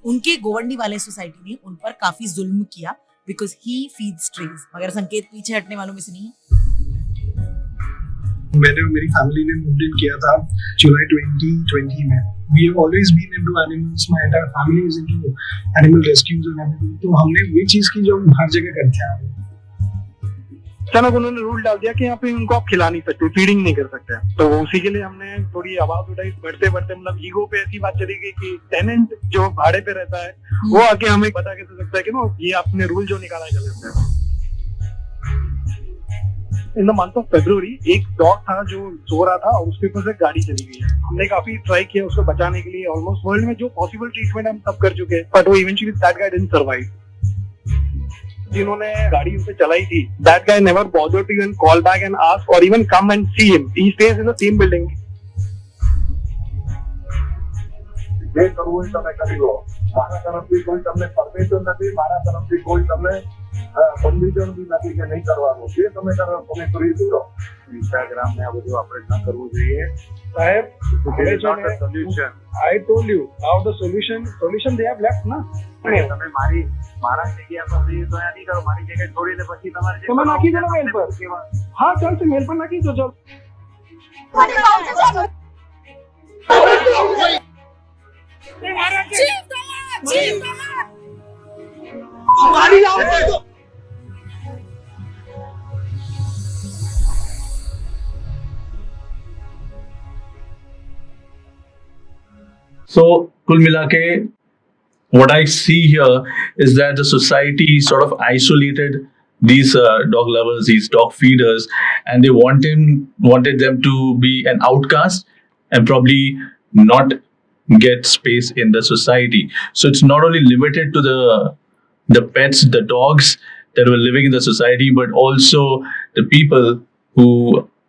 उनके गोवंडी वाले सोसाइटी ने उन पर काफी जुल्म किया बिकॉज ही फीड्स ट्रीज। मगर संकेत पीछे हटने वालों में से नहीं है। मैंने और मेरी फैमिली ने मूव इन किया था जुलाई 2020 में। We have always been into animals. My entire family is into animal rescues and everything. तो हमने वही चीज की जो हम हर जगह करते आ रहे हैं। अचानक उन्होंने रूल डाल दिया कि यहाँ पे उनको आप खिला नहीं सकते, फीडिंग नहीं कर सकते। तो उसी के लिए हमने थोड़ी आवाज उठाई। बढ़ते बढ़ते मतलब ईगो पे ऐसी बात चली गई कि टेनेंट जो भाड़े पे रहता है वो आके हमें बता कैसे सकता है कि ना ये आपने रूल जो निकाला है गलत है। In the month of February एक डॉग था जो सो रहा था और उसके ऊपर से गाड़ी चली गई। हमने काफी ट्राई किया उसको बचाने के लिए। ऑलमोस्ट वर्ल्ड में जो पॉसिबल ट्रीटमेंट हम सब कर चुके हैं, बट वो eventually that guy didn't survive. जिन्होंने गाड़ी उसे चलाई थी, that guy never bothered to even call back and ask or even come and see him. He stays in the same building. જે કરવું એ તમે કરી લો. મારા તરફથી કોઈ તમને પરમિશન નથી, મારા તરફથી કોઈ તમને પરમિશન બી નથી કે નહીં કરવાનું. જે તમે કરો તમે કરી દો. ઇન્સ્ટાગ્રામ ને આ બધું આપણે ન કરવું જોઈએ. સાહેબ, solution. I told you now the solution they have left ના. તમે મારા જગ્યા પર તો અહીંયા નહીં કરો. મારી જગ્યાએ છોડીને પછી તમારે તમે નાખી દો મેલ પર. હા ચાલ તો મેલ પર નાખી દો. ચાલ So, कुल मिला के what I see here is that the society sort of isolated these dog lovers, these dog feeders, and they wanted them to be an outcast and probably not get space in the society. So it's not only limited to the pets, the dogs that were living in the society, but also the people who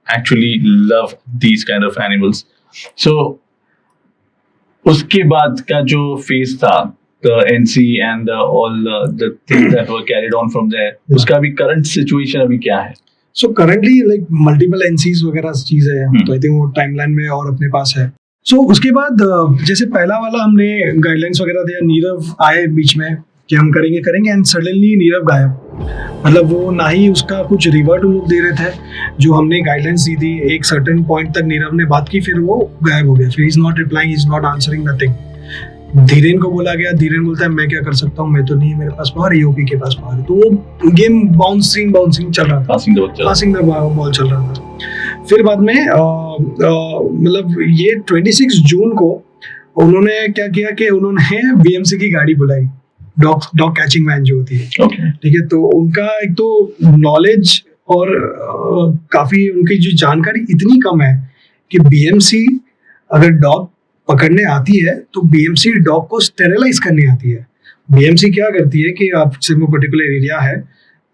actually love these kind of animals. So उसके बाद का जो phase था, the NC and all the things that were carried on from there, उसका अभी current situation अभी क्या है? So currently like multiple NCs वगैरह चीजें हैं, तो I think वो timeline में और अपने पास है। So उसके बाद जैसे पहला वाला हमने गाइडलाइंस वगैरह दिया, नीरव आए बीच में कि हम करेंगे एंड सडनली नीरव गायब। मतलब वो ना ही उसका कुछ रिवर्ट लुक दे रहे थे। जो हमने गाइडलाइंस दी थी एक सर्टेन पॉइंट तक नीरव ने बात की, फिर वो गायब हो गया। फिर is not replying, is not answering nothing. Dhiren को बोला गया, धीरेन बोलता है मैं क्या कर सकता हूँ, मैं तो नहीं, मेरे पास पावर, ईओपी के पास पावर है। तो वो गेम बाउंसिंग चल रहा था, पासिंग द बॉल चल रहा था। फिर बाद में मतलब ये 26 जून को उन्होंने क्या किया कि उन्होंने बीएमसी की गाड़ी बुलाई, डॉग कैचिंग वैन जो होती है, ठीक है। तो उनका एक तो नॉलेज और काफी उनकी जो जानकारी इतनी कम है कि बीएमसी अगर डॉग पकड़ने आती है तो बीएमसी डॉग को स्टेरिलाइज करने आती है। बीएमसी क्या करती है कि आप सिर्फ पर्टिकुलर एरिया है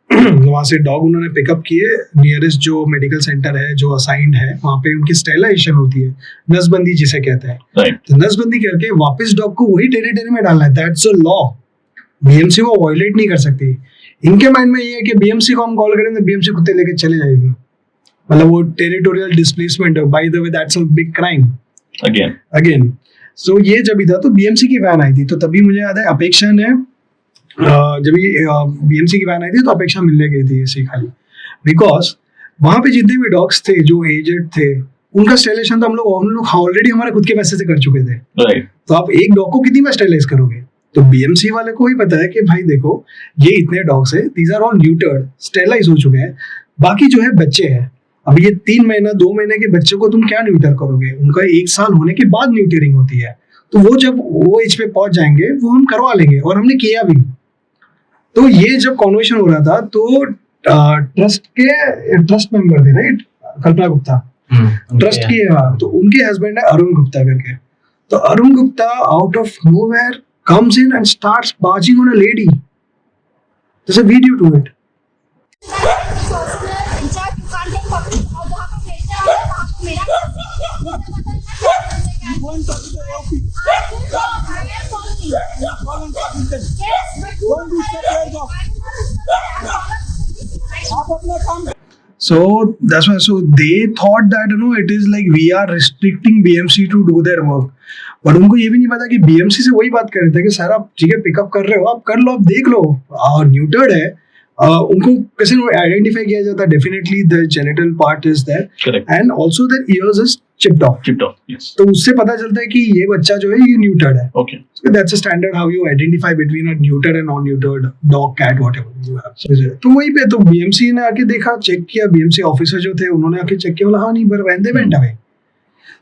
वहाँ से डॉग उन्होंने पिकअप किए, नियरेस्ट जो मेडिकल सेंटर है जो असाइंड है वहाँ पे उनकी स्टेरिलाइजेशन होती है, नसबंदी जिसे कहते हैं। तो नसबंदी करके वापस डॉग को वही टेरिटरी में डालना है, दैट्स अ लॉ। बीएमसी को वायलेट नहीं कर सकती। इनके माइंड में ये है कि बीएमसी को हम कॉल करें तो बीएमसी कुत्ते लेके चले जाएगी, मतलब वो टेरिटोरियल डिस्प्लेसमेंट है। By the way that's a big crime again. So ये जब भी था तो बीएमसी की वैन आई थी, तो तभी मुझे याद है अपेक्षा ने जब ये बीएमसी की वैन आई थी तो अपेक्षा मिलने गई थी ऐसे खाली, बिकॉज वहां पे जितने भी डॉग्स थे जो एजेड थे उनका स्टेरिलाइजेशन तो हम लोग ऑलरेडी हमारे खुद के पैसे से कर चुके थे। तो आप एक डॉग को कितनी बार स्टेरिलाइज करोगे? तो बीएमसी वाले को ही पता है कि भाई देखो ये इतने डॉग्स है, these are all neutered, sterilise हो चुके हैं, बाकी जो है बच्चे हैं। अब ये 3 महीना 2 महीने के बच्चे को तुम क्या न्यूटर करोगे? उनका 1 साल होने के बाद न्यूटरिंग होती है, तो वो जब वो एज पे पहुंच जाएंगे वो हम करवा लेंगे, और हमने किया भी। तो ये जब कॉन्वर्सेशन हो रहा था तो ट्रस्ट मेंबर थे राइट, कल्पना गुप्ता ट्रस्ट के, हाँ, तो उनके हस्बैंड है अरुण गुप्ता करके। तो Arun Gupta out of nowhere comes in and starts barging on a lady. There's a video to it. So that's why. So they thought that it is like we are restricting BMC to do their work. But उनको ये भी नहीं पता कि BMC से वही बात कर रहे थे कि सर आप ठीक है पिकअप कर रहे हो, आप कर लो, आप देख लो, न्यूटर्ड है। उनको कैसे आइडेंटिफाई किया जाता है? Definitely the genital part is there Correct. And also there ears is chipped off. Chipped off. Yes. तो उससे पता चलता है कि ये बच्चा जो है ये न्यूटर्ड है। Okay. So that's a standard how you identify between a neutered and non-neutered dog, cat, whatever you have. तो वहीं पे तो बीएमसी ने आके देखा, चेक किया, बीएमसी ऑफिसर जो थे उन्होंने आके चेक किया, बोला हाँ नहीं, but when they went away.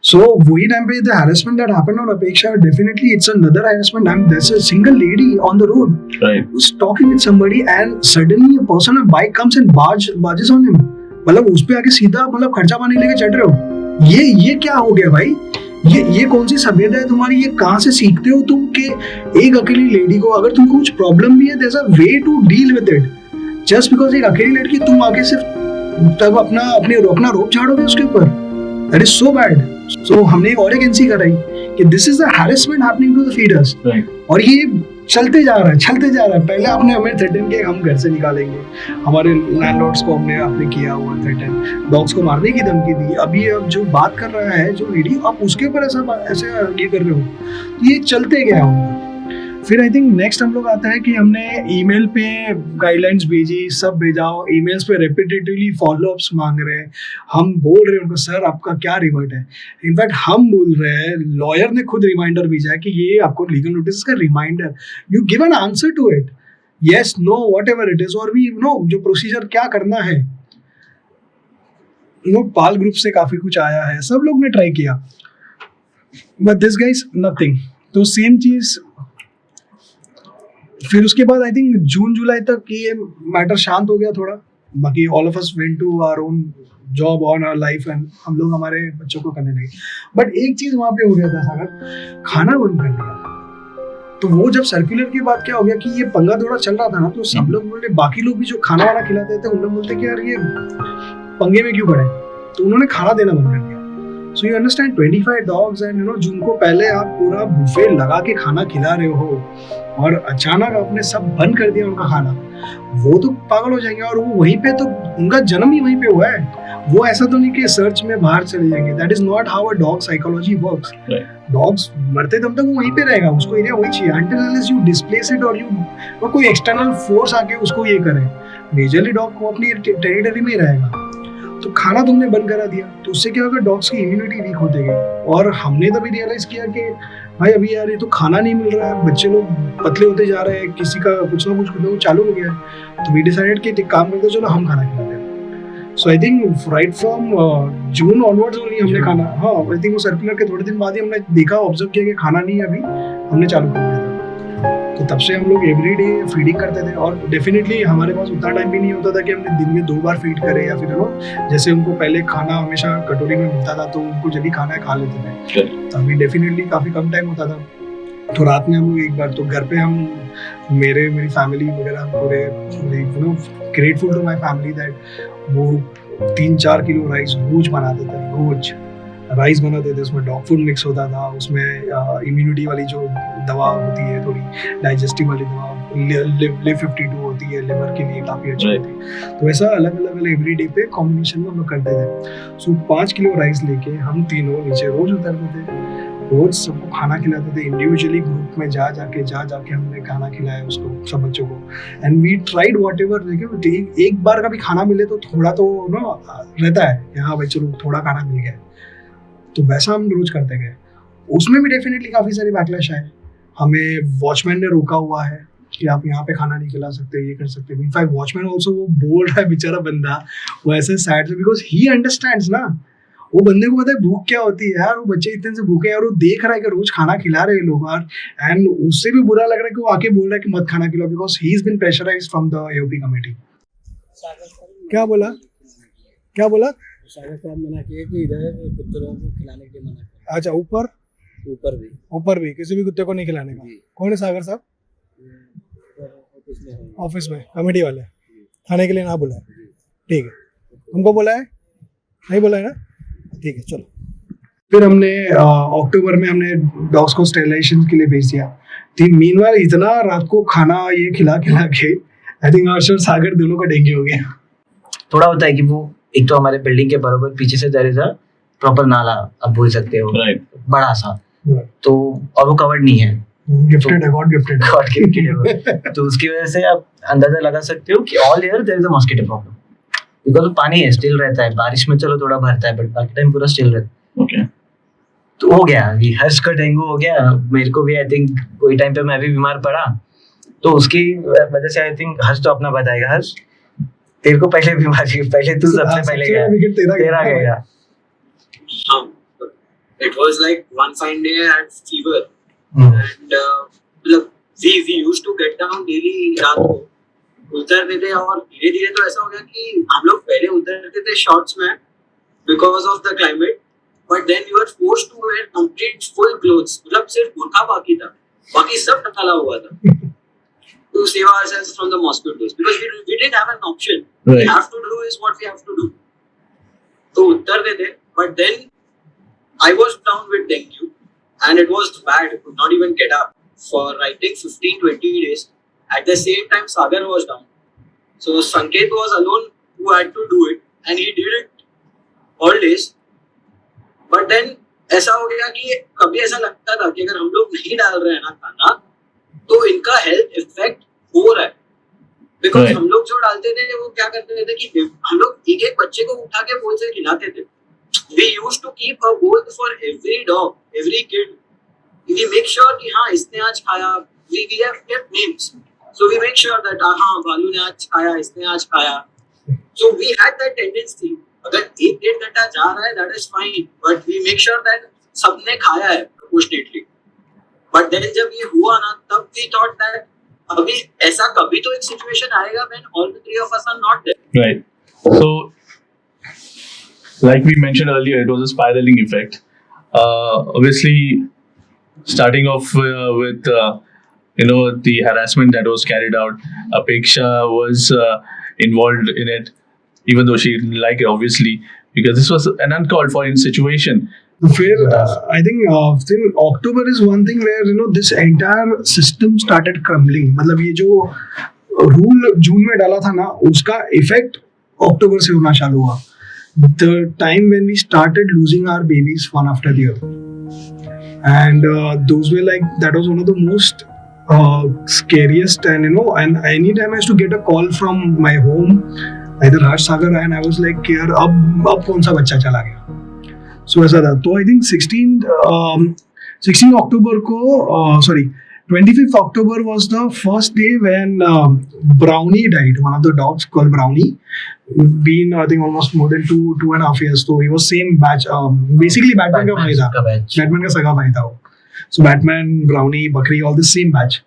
So वही टाइम पे the harassment that happened on Apeksha, definitely it's another harassment. I mean, there's a single lady on the road Right. who's talking with somebody and suddenly a person on a bike comes and barges on him. मतलब उस पे आके सीधा मतलब खर्चा पानी लेके चढ़ रहे हो। ये क्या हो गया भाई? ये कौन सी सभ्यता है तुम्हारी? ये कहाँ से सीखते हो तुम कि एक अकेली लेडी को अगर तुमको कुछ प्रॉब्लम भी है, there's a way to deal with it. Just because एक अकेली लड़की तुम आके सिर्फ तब अपना रोप झाड़ोगे उसके ऊपर, that is so bad. So हमने एक और एजेंसी कराई कि this is a harassment happening to the feeders. Right. और ये चलते जा रहा है। पहले आपने हमें थ्रेटन किया, हम घर से निकालेंगे, हमारे लैंडलॉर्ड्स को आपने किया हुआ थ्रेटन, डॉग्स को मारने की धमकी दी। अभी अब जो बात कर रहा है जो लेडी, आप उसके ऊपर ऐसे ये कर रहे हो, तो ये चलते गया होगा। फिर आई थिंक नेक्स्ट हम लोग आता है कि हमने ईमेल पे गाइडलाइंस भेजी, सब भेजा, ईमेल्स पे रिपीटेटिवली फॉलोअप्स मांग रहे हैं, हम बोल रहे हैं उनको सर आपका क्या रिवर्ट है। इनफैक्ट हम बोल रहे हैं, लॉयर ने खुद रिमाइंडर भेजा है कि ये आपको लीगल नोटिस का reminder, you give an answer to it, yes no whatever it is, और वी नो जो प्रोसीजर क्या करना है। पाल ग्रुप से काफी कुछ आया है, सब लोग ने ट्राई किया, बट दिस गाइस नथिंग। तो सेम चीज फिर उसके बाद आई थिंक जून जुलाई तक ये मैटर शांत हो गया थोड़ा। बाकी all of us went to our own job on our life and हम लोग हमारे बच्चों को करने लगे। बट एक चीज वहां पे हो गया था सागर, खाना बंद कर दिया। तो वो जब सर्कुलर की बात क्या हो गया कि ये पंगा थोड़ा चल रहा था ना, तो सब लोग बोले, बाकी लोग भी जो खाना वाना खिलाते थे उन लोग बोलते कि यार ये पंगे में क्यों पड़े, तो उन्होंने खाना देना बंद कर दिया। So you understand 25 dogs and जिनको पहले आप पूरा बुफे लगा के खाना खिला रहे हो और अचानक आपने सब बंद कर दिया उनका खाना, वो तो पागल हो जाएंगे। और वो वहीं पे तो उनका जन्म ही वहीं पे हुआ है, वो ऐसा तो नहीं कि सर्च में बाहर चले जाएंगे। That is not how a dog psychology works. Dogs मरते दम तक वो वहीं पे रहेगा, उसको एरिया वही चाहिए until unless you displace it or और कोई एक्सटर्नल फोर्स आके उसको ये करे। मेजरली डॉग को अपनी टेरिटरी में ही रहेगा। तो खाना तुमने बंद करा दिया, तो उससे क्या होगा, डॉग्स की इम्यूनिटी वीक होती गई। और हमने तभी रियलाइज किया कि भाई अभी यार ये तो खाना नहीं मिल रहा है, बच्चे लोग पतले होते जा रहे हैं, किसी का कुछ ना कुछ चालू हो गया है। तो वी डिसाइडेड कि एक काम करते चलो हम खाना खिलाते हैं। So I think right from June onwards only हमने खाना, हाँ आई थिंक वो सर्कुलर के थोड़े दिन बाद ही हमने देखा, ऑब्जर्व किया कि खाना नहीं है अभी, हमने चालू कर दिया था। तो तब से हम लोग एवरीडे फीडिंग करते थे। और डेफिनेटली हमारे पास उतना टाइम भी नहीं होता था कि हमने दिन में 2 बार फीड करें, या फिर जैसे उनको पहले खाना हमेशा कटोरी में मिलता था तो उनको जब भी खाना है खा लेते थे। तो अभी डेफिनेटली काफी कम टाइम होता था। तो रात में हम लोग एक बार तो घर पे हम मेरी फैमिली वगैरह पूरे grateful to my family that वो 3-4 किलो राइस रोज बनाते थे, रोज राइस बनाते थे, उसमें डॉग फूड मिक्स होता था, उसमें इम्यूनिटी वाली जो दवा होती है, थोड़ी डाइजेस्टिव वाली दवा लिव 52 होती है, लिवर के लिए काफ़ी अच्छी होती है। तो ऐसा अलग अलग एवरी डे पे कॉम्बिनेशन में हम लोग करते थे। सो 5 किलो राइस लेके हम तीनों नीचे रोज उतरते थे, रोज सबको खाना खिलाते थे इंडिविजुअली, ग्रुप में जा जाके हमने खाना खिलाया उसको, सब बच्चों को। And we tried whatever, देखिए एक बार का भी खाना मिले तो थोड़ा तो रहता है, हाँ भाई चलो थोड़ा खाना मिल गया, तो वैसा हम रोज करते गए। उसमें भी डेफिनेटली काफ़ी सारी बैकलैश आए। हमें वॉचमैन ने रोका हुआ है कि आप यहाँ पे खाना नहीं खिला सकते, ये कर सकते। इनफैक्ट वॉचमैन ऑल्सो वो बोल रहा है बेचारा बंदा, वो ऐसे सैड से, बिकॉज ही अंडरस्टैंड्स ना, वो बंदे को पता है भूख क्या होती है यार, वो बच्चे इतने से भूखे हैं और वो देख रहा है कि रोज खाना खिला रहे हैं लोग, और एंड उससे भी बुरा लग रहा है कि वो आके बोल रहा है कि मत खाना खिलाओ, because he is been pressurized from the AOP committee. क्या बोला सागर साहब मना किए कि इधर कुत्तों को खिलाने के लिए मना किया। अच्छा, ऊपर भी किसी भी कुत्ते को नहीं खिलाने का। कौन है सागर साहब? ऑफिस में कमेटी वाले, खाने के लिए ना बुलाए, ठीक है। हमको बोला है, नहीं बोला है ना, ठीक है चलो। फिर हमने अक्टूबर में हमने डॉग्स को स्टेरिलाइजेशन के लिए भेज दिया। मीनवाइल इतना रात को खाना ये खिला के आई थिंक हर्ष और सागर दोनों का डेंगू हो गया। थोड़ा होता है कि वो एक तो हमारे बिल्डिंग के बराबर पीछे से देयर इज अ प्रॉपर नाला, आप बोल सकते हो, Right. बड़ा सा, Right. तो और वो कवर्ड नहीं है, गिफ्टेड है, गॉड गिफ्टेड है। गॉड गिफ्टेड है वो। तो उसकी वजह से आप अंदाजा लगा सकते हो कि all year there is a mosquito problem, because पानी है, स्टिल रहता है, बारिश में चलो थोड़ा भरता है बट बाकी टाइम पूरा स्टिल रहता है। Okay. तो हो गया, अभी हर्ष का डेंगू हो गया, मेरे को भी आई थिंक कोई टाइम पे मैं भी बीमार पड़ा, तो उसकी वजह से आई थिंक हर्ष तो अपना बताएगा। हर्ष तेरे को पहले बीमारी, पहले तू सबसे पहले गया, विकेट तेरा गया। It was like one fine day I had fever hmm, and we used to get down daily रात को उतरते थे, और धीरे धीरे तो ऐसा हो गया कि हम लोग पहले उतरते थे शॉर्ट्स में because of the climate, but then we were forced to wear complete full clothes, मतलब सिर्फ बुर्का बाकी था, बाकी सब डाला हुआ था to save ourselves from the mosquitoes, because we didn't have an option. We Right. have to do is what we have to do. तो उतरते थे, but then I was down with dengue and it was bad. I could not even get up for I think 15-20 days. At the same time, Sagar was down. So Sanket was alone who had to do it, and he did it all days. But then ऐसा हो गया कि कभी ऐसा लगता था कि अगर हम लोग नहीं डाल रहे हैं ना खाना तो इनका हेल्थ इफेक्ट हो रहा है, बिकॉज Right. हम लोग जो डालते थे वो क्या करते थे कि हम लोग एक एक बच्चे को उठा के बोल से खिलाते थे. We used to keep a bowl for every dog, every kid. We make sure कि हाँ इसने आज खाया. We have kept names, so we make sure that हाँ भालू ने आज खाया, इसने आज खाया. So we had that tendency. अगर एक डेढ़ घंटा जा रहा है that is fine, but we make sure that सबने खाया है proportionately. But then जब ये हुआ ना तब we thought that अभी ऐसा कभी तो एक situation आएगा when all the three of us are not there. Right. So, like we mentioned earlier, it was a spiraling effect. Obviously, starting off with the harassment that was carried out, Apeksha was involved in it, even though she didn't like it, obviously, because this was an uncalled for situation. फिर I think October is one thing where this entire system started crumbling. मतलब ये जो rule जून में डाला था ना उसका effect अक्टूबर से होना चालू हुआ. The time when we started losing our babies one after the other, and those were like, that was one of the most scariest, and and anytime I used to get a call from my home, either Harsh, Sagar, and I was like यार अब कौन सा बच्चा चला गया. So ऐसा था. तो I think 16 October को sorry 25th October was the first day when Brownie died, one of the dogs called Brownie. Been I think almost more than 2.5 years. So he was same batch. Basically Batman का भाई था. Batman का सगा भाई था वो. So Batman, Brownie, Bakri, all the same batch.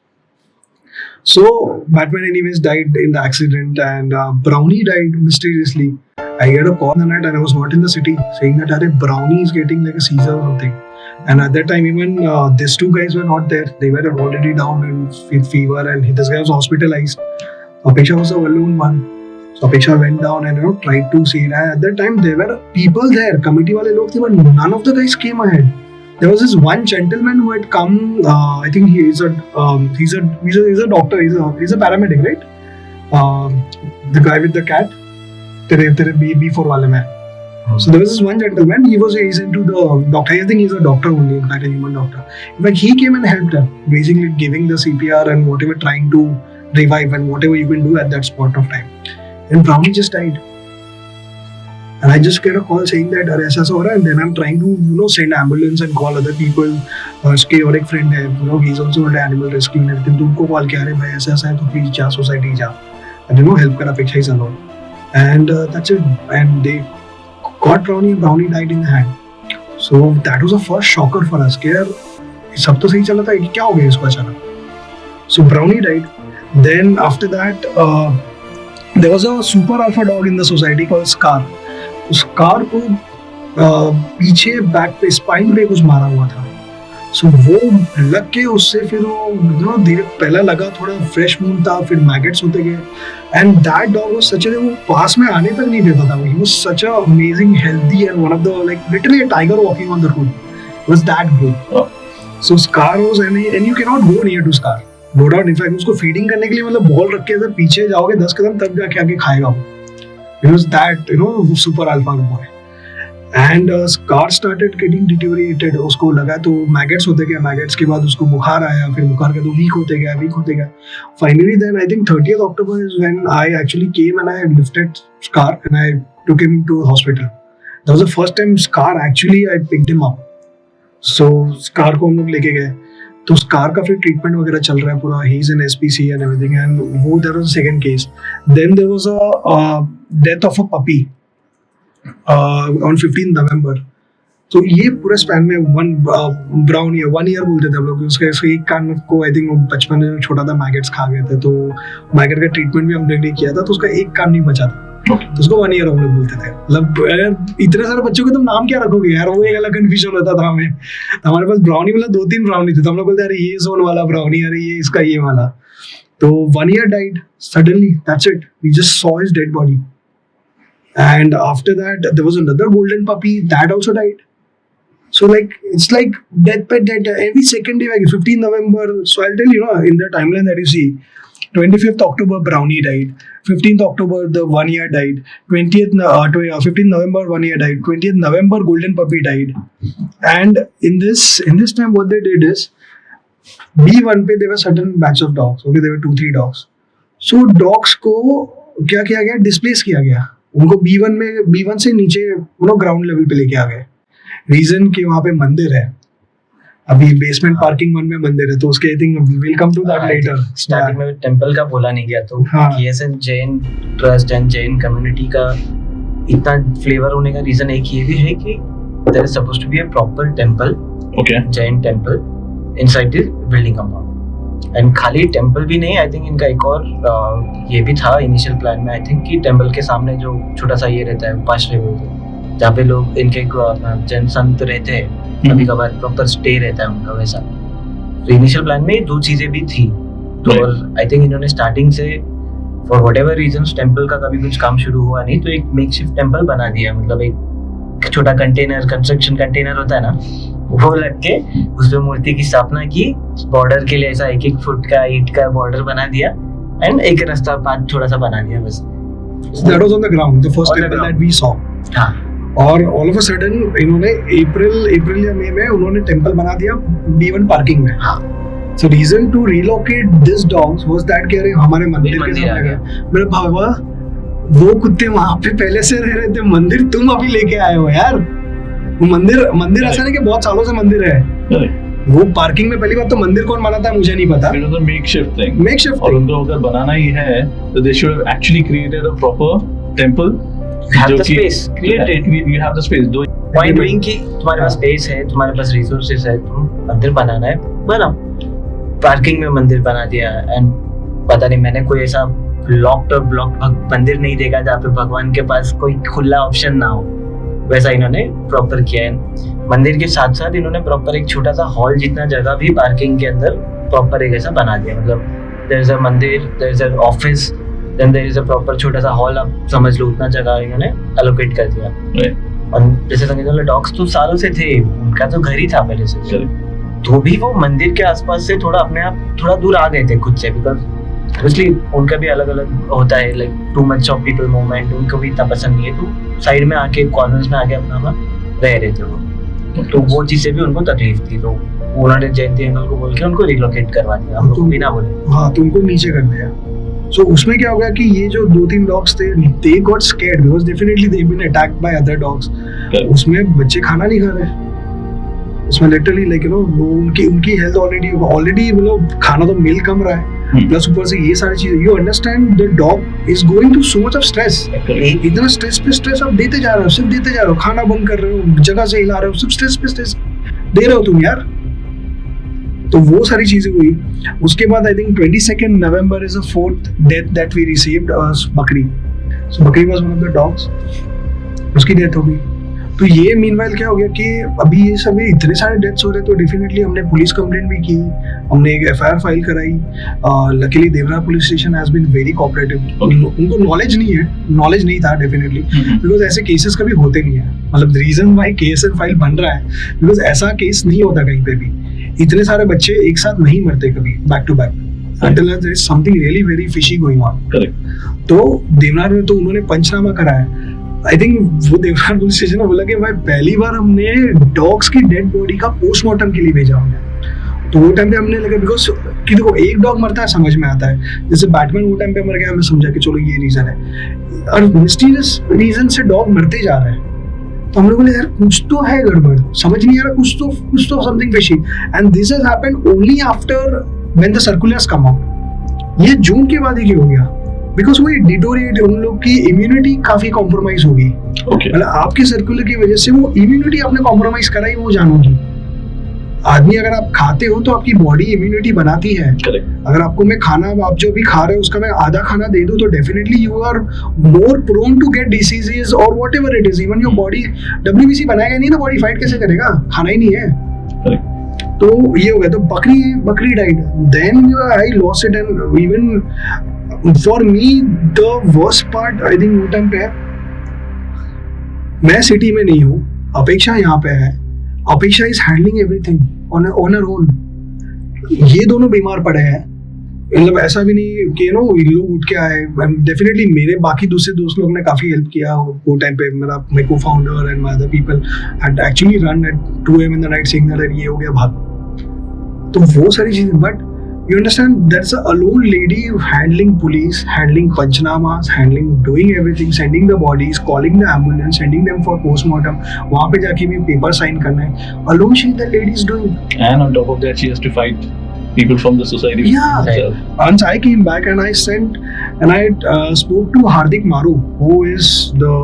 So Batman anyways died in the accident, and Brownie died mysteriously. I get a call in the night and I was not in the city, saying that Arey, Brownie is getting like a seizure or something. And at that time even these two guys were not there. They were already down with fever, and this guy was hospitalized. Apeksha was the alone one. So Apeksha went down and tried to see it. And at that time there were people there, committee wale log the, but none of the guys came ahead. There was this one gentleman who had come. I think he's a doctor. He's a paramedic, right? The guy with the cat. तेरे B4 वाले में. So there was this one gentleman. He's into the doctor. I think he's a doctor only, in fact, a human doctor. In fact, he came and helped her, basically giving the CPR and whatever, trying to revive and whatever you can do at that spot of time. And Brownie just died. And I just get a call saying that ऐसा ऐसा हो रहा है, and then I'm trying to send ambulance and call other people. उसके और एक friend है, he's also into animal rescue and everything. तो उनको call किया, अरे भाई ऐसा ऐसा है तो please जा society जा, and help कर. Apeksha is alone, and that's it. And they got Brownie. Brownie died in the hand. So that was the first shocker for us. कि यार सब तो सही चला था, क्या हो गया इसको अचानक. So Brownie died. Then after that, there was a super alpha dog in the society called Scar. उस कार को पीछे बैक पे स्पाइन पे कुछ मारा हुआ था. सो वो लग के उससे फिर वो धीरे पहला लगा, थोड़ा फ्रेश मून था, फिर मैगेट्स होते गए. And that dog was such वो पास में आने तक नहीं देता था. He was such a amazing healthy and one of the like literally a tiger walking on the road. Was that good. So Scar was and you can not go near to Scar, no doubt. In fact उसको feeding करने के लिए मतलब ball रख के अगर पीछे जाओगे 10 कदम तब जाके आके खाएगा वो. It was that super alpha boy. And scar started getting deteriorated. उसको लगा तो मैगेट्स होते गए, मैगेट्स के बाद उसको बुखार आया, फिर बुखार का तो वीक होते गया. Finally then I think 30th October is when I actually came and I lifted Scar and I took him to hospital. That was the first time Scar actually I picked him up. So Scar को हम लोग लेके गए, तो Scar का फिर treatment वगैरह चल रहा है पूरा. He is in SPC and everything, and वो there was a second case. Then there was a death of a puppy on 15th November. तो ये पूरे स्पैन में ब्राउन ईयर 1 ईयर बोलते थे हम लोग. उसके एक कान को आई थिंक बचपन में छोटा था, मैगेट्स खा गए थे, तो मैगेट का ट्रीटमेंट भी हमने नहीं किया था, तो उसका एक कान नहीं बचा था. तो उसको 1 ईयर हम लोग बोलते थे. मतलब अगर इतने सारे बच्चों को तुम नाम क्या रखोगे यार, वो एक अलग कंफ्यूजन होता था हमें. हमारे पास ब्राउनी मतलब 2-3 ब्राउनी थे, तो हम लोग बोलते अरे ये जोन वाला ब्राउनी, अरे ये इसका ये वाला. तो 1 year died suddenly. That's it. We just saw his dead body. And after that, there was another golden puppy that also died. So like it's like death by death every second day. Like 15th November. So I'll tell you, in the timeline that you see, 25th October Brownie died. 15th October the 1 year died. 15th November 1 year died. 20th November golden puppy died. And in this time, what they did is B1 पे there were certain batch of dogs. Okay, there were 2-3 dogs. So dogs को क्या किया गया? Displace किया गया. उनको B1 से नीचे ग्राउंड लेवल पे लेके आ गए. रीजन कि वहाँ पे मंदिर है, अभी बेसमेंट पार्किंग 1 में मंदिर है, तो उसके I think will come to that later. Starting में टेंपल का बोला नहीं गया, तो KSN Jain trust and Jain community का इतना फ्लेवर होने का रीजन एक ये भी है कि there is supposed to be a proper temple, Jain temple inside the building compound. And खाली टेंपल भी नहीं, आई थिंक इनका एक और ये भी था इनिशियल प्लान में, आई थिंक कि टेंपल के सामने जो छोटा सा ये रहता है उपाश्रय बोलते हैं, जहाँ पे लोग इनके जैन संत रहते हैं, कभी कभार प्रॉपर स्टे रहता है उनका, वैसा. तो इनिशियल प्लान में 2 चीजें भी थी. तो आई थिंक इन्होंने स्टार्टिंग से for whatever reason temple का कभी कुछ काम शुरू हुआ नहीं, तो एक मेकशिफ्ट टेंपल बना दिया. मतलब एक छोटा कंटेनर, कंस्ट्रक्शन कंटेनर होता है ना, वो लग के उसमें मूर्ति की स्थापना की. बॉर्डर के लिए ऐसा 1-1 फुट का ईंट का बॉर्डर बना दिया एंड एक रास्ता पाथ थोड़ा सा बना दिया बस. That was on the ground, the first temple that we saw. हाँ. और ऑल ऑफ अ सडन इन्होंने अप्रैल या मई में उन्होंने टेंपल बना दिया B1 पार्किंग में. हाँ. So reason to relocate these dogs was that कि अरे हमारे मंदिर के सामने गया. मेरे बाबा वो कुत्ते वहाँ पे पहले से रह रहे थे, मंदिर तुम अभी लेके आए हो यार. वो मंदिर ऐसा नहीं कि बहुत सालों से मंदिर है. वो पार्किंग में पहली बात तो मंदिर कौन बनाता है मुझे नहीं पता. It was a makeshift thing. Makeshift और उनको अगर बनाना ही है तो they should have actually created a proper temple. You have the space, create it. You have the space. Point being कि तुम्हारे पास स्पेस है, तुम्हारे पास रिसोर्सेज है, तुम मंदिर बनाना है बनाओ. पार्किंग में मंदिर बना दिया. एंड पता नहीं मैंने कोई ऐसा ब्लॉक्ड मंदिर नहीं देखा जहाँ पे भगवान के पास कोई खुला ऑप्शन ना हो. वैसा इन्होंने प्रॉपर किया है. मंदिर के साथ साथ इन्होंने प्रॉपर एक छोटा सा हॉल जितना जगह भी पार्किंग के अंदर प्रॉपर एक ऐसा बना दिया. मतलब देयर इज अ मंदिर, there is a office, then there is a proper छोटा सा हॉल, आप समझ लो उतना जगह इन्होंने एलोकेट कर दिया. और जैसे संगीत वाले डॉग्स तो सालों से थे, उनका तो घर ही था पहले से, तो भी वो मंदिर के आसपास से थोड़ा अपने आप थोड़ा दूर आ गए थे खुद से. बिकॉज ऑब्वियसली उनका भी अलग अलग होता है, like too much of people movement उनको भी इतना पसंद नहीं है, तो साइड में आके कॉर्नर्स में आके अपना रह रहे थे वो. तो वो चीज से भी उनको तकलीफ थी, तो उन्होंने जयंती अंकल को बोल के उनको रिलोकेट करवा दिया. हम लोग बिना बोले हाँ तो उनको नीचे कर दिया. सो उसमें क्या हो गया कि ये जो 2-3 डॉग्स थे, they got scared because definitely they been attacked by other dogs. उसमें बच्चे खाना नहीं खा रहे, उसमें लिटरली लाइक वो उनकी हेल्थ ऑलरेडी मतलब खाना तो मिल कम रहा है, प्लस ऊपर से ये सारी चीजें. You understand the dog is going through so much of stress. इतना स्ट्रेस पे स्ट्रेस आप देते जा रहे हो, सिर्फ देते जा रहे हो, खाना बंद कर रहे हो, जगह से हिला रहे हो, सिर्फ स्ट्रेस पे स्ट्रेस दे रहे हो तुम यार. तो वो सारी चीजें हुई. उसके बाद I think 22nd November is the 4th death that we received, बकरी. So बकरी was one of the dogs. उसकी डेथ हो गई. तो ये मीनवाइल क्या हो गया कि अभी ये सब इतने सारे डेथ्स हो रहे, तो डेफिनेटली हमने पुलिस कंप्लेंट भी की, हमने एक FIR फाइल कराई. Luckily Devra police station has been very cooperative. उनको नॉलेज नहीं था डेफिनेटली, बिकॉज ऐसे केसेस कभी होते नहीं है. मतलब रीजन व्हाई KSN फाइल बन रहा है बिकॉज ऐसा केस नहीं होता कहीं पे भी. इतने सारे बच्चे एक साथ नहीं मरते कभी back to back until there is something really very fishy going on. Correct. तो देवनार में तो उन्होंने पंचनामा कराया. आई थिंक वो देवघर पुलिस स्टेशन में बोला कि भाई पहली बार हमने डॉग्स की डेड बॉडी का पोस्टमार्टम के लिए भेजा हमने। तो वो टाइम पे हमने लगा बिकॉज कि देखो एक डॉग मरता है समझ में आता है, जैसे बैटमैन वो टाइम पे मर गया, हमें समझा कि चलो ये रीजन है, और मिस्टीरियस रीजन से डॉग मरते जा रहे हैं। तो हम लोग बोले यार कुछ तो है गड़बड़, समझ नहीं आ रहा, कुछ तो something fishy. And this has happened only after when the circulars come out. ये जून के बाद ही हो गया बिकॉज वो डिटोरिएट, उन लोग की इम्यूनिटी काफी कॉम्प्रोमाइज होगी। मतलब आपके सर्कुलर की वजह से वो इम्यूनिटी आपने कॉम्प्रोमाइज कराई, वो जानोगी। आदमी अगर आप खाते हो तो आपकी बॉडी इम्यूनिटी बनाती है। अगर आपको मैं खाना, आप जो भी खा रहे हो उसका मैं आधा खाना दे दूं तो definitely you are more prone to get diseases or whatever it is. Even your body, WBC बनाएगा नहीं तो बॉडी फाइट कैसे करेगा, खाना ही नहीं है। तो ये हो गया। तो बकरी died, then I lost it. And even for me the worst part I think वो टाइम पे है, मैं सिटी में नहीं हूँ, अपेक्षा यहाँ पे है। अपेक्षा is handling everything on her own. ये दोनों बीमार पड़े हैं, मतलब ऐसा भी नहीं कि नो लोग उठ के आए। डेफिनेटली मेरे बाकी दूसरे दोस्त लोग ने काफी हेल्प किया वो टाइम पे। मेरा my co-founder and my other people had actually run at 2 AM in the night saying that ये हो गया भाग। तो वो सारी चीजें, but you understand there's a alone lady handling police, handling panchnamas, doing everything, sending the bodies, calling the ambulance, sending them for postmortem, वहाँ पे जाके भी पेपर साइन करना है, alone she the lady is doing, and on top of that she has to fight people from the society. Yeah. Once I came back and I spoke to Hardik Maru, who is the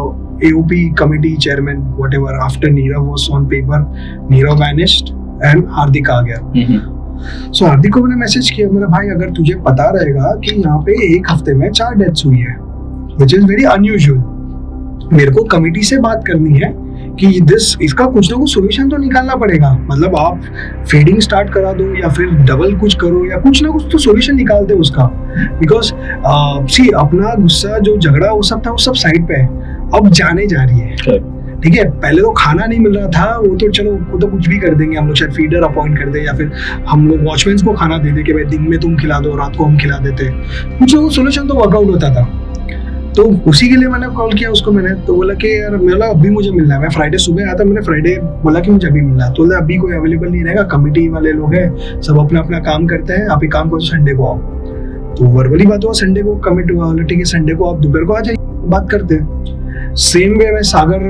AOP committee chairman, whatever. After Neerav was on paper, Neerav vanished and Hardik आ गया। So हार्दिक को मैंने message किया, मेरा भाई अगर तुझे पता रहेगा कि यहाँ पे एक हफ्ते में 4 डेथ्स हुई है, which is very unusual, मेरे को कमिटी से बात करनी है कि इसका कुछ ना कुछ सोल्यूशन तो निकालना पड़ेगा। मतलब आप फीडिंग स्टार्ट करा दो या फिर डबल कुछ करो या कुछ ना कुछ तो सोल्यूशन निकाल दे उसका। बिकॉज सी अपना गुस्सा जो झगड़ा वो सब था वो सब साइड पे है, अब जाने जा रही है। ठीक है, पहले तो खाना नहीं मिल रहा था, वो तो चलो वो तो कुछ भी कर देंगे हम लोग, शायद फीडर अपॉइंट कर दे या फिर हम लोग वॉचमैन को खाना दे दे कि भाई दिन में तुम खिला दो, रात को हम खिला देते, कुछ ना कुछ सोल्यूशन तो वर्कआउट होता था। तो उसी के लिए मैंने कॉल किया उसको, मैंने तो बोला कि यार मेरा अभी मुझे मिलना है। मैं फ्राइडे सुबह आया था, मैंने फ्राइडे बोला कि मुझे अभी मिलना है, तो बोला अभी कोई अवेलेबल नहीं रहेगा, कमिटी वाले लोग हैं सब अपना अपना काम करते हैं, आप एक काम करो संडे को आओ। तो वर्बली बात हुआ, संडे को कमिट हुआ, ठीक है संडे को आप दोपहर को आ जाइए, बात करते हैं। सेम वे में सागर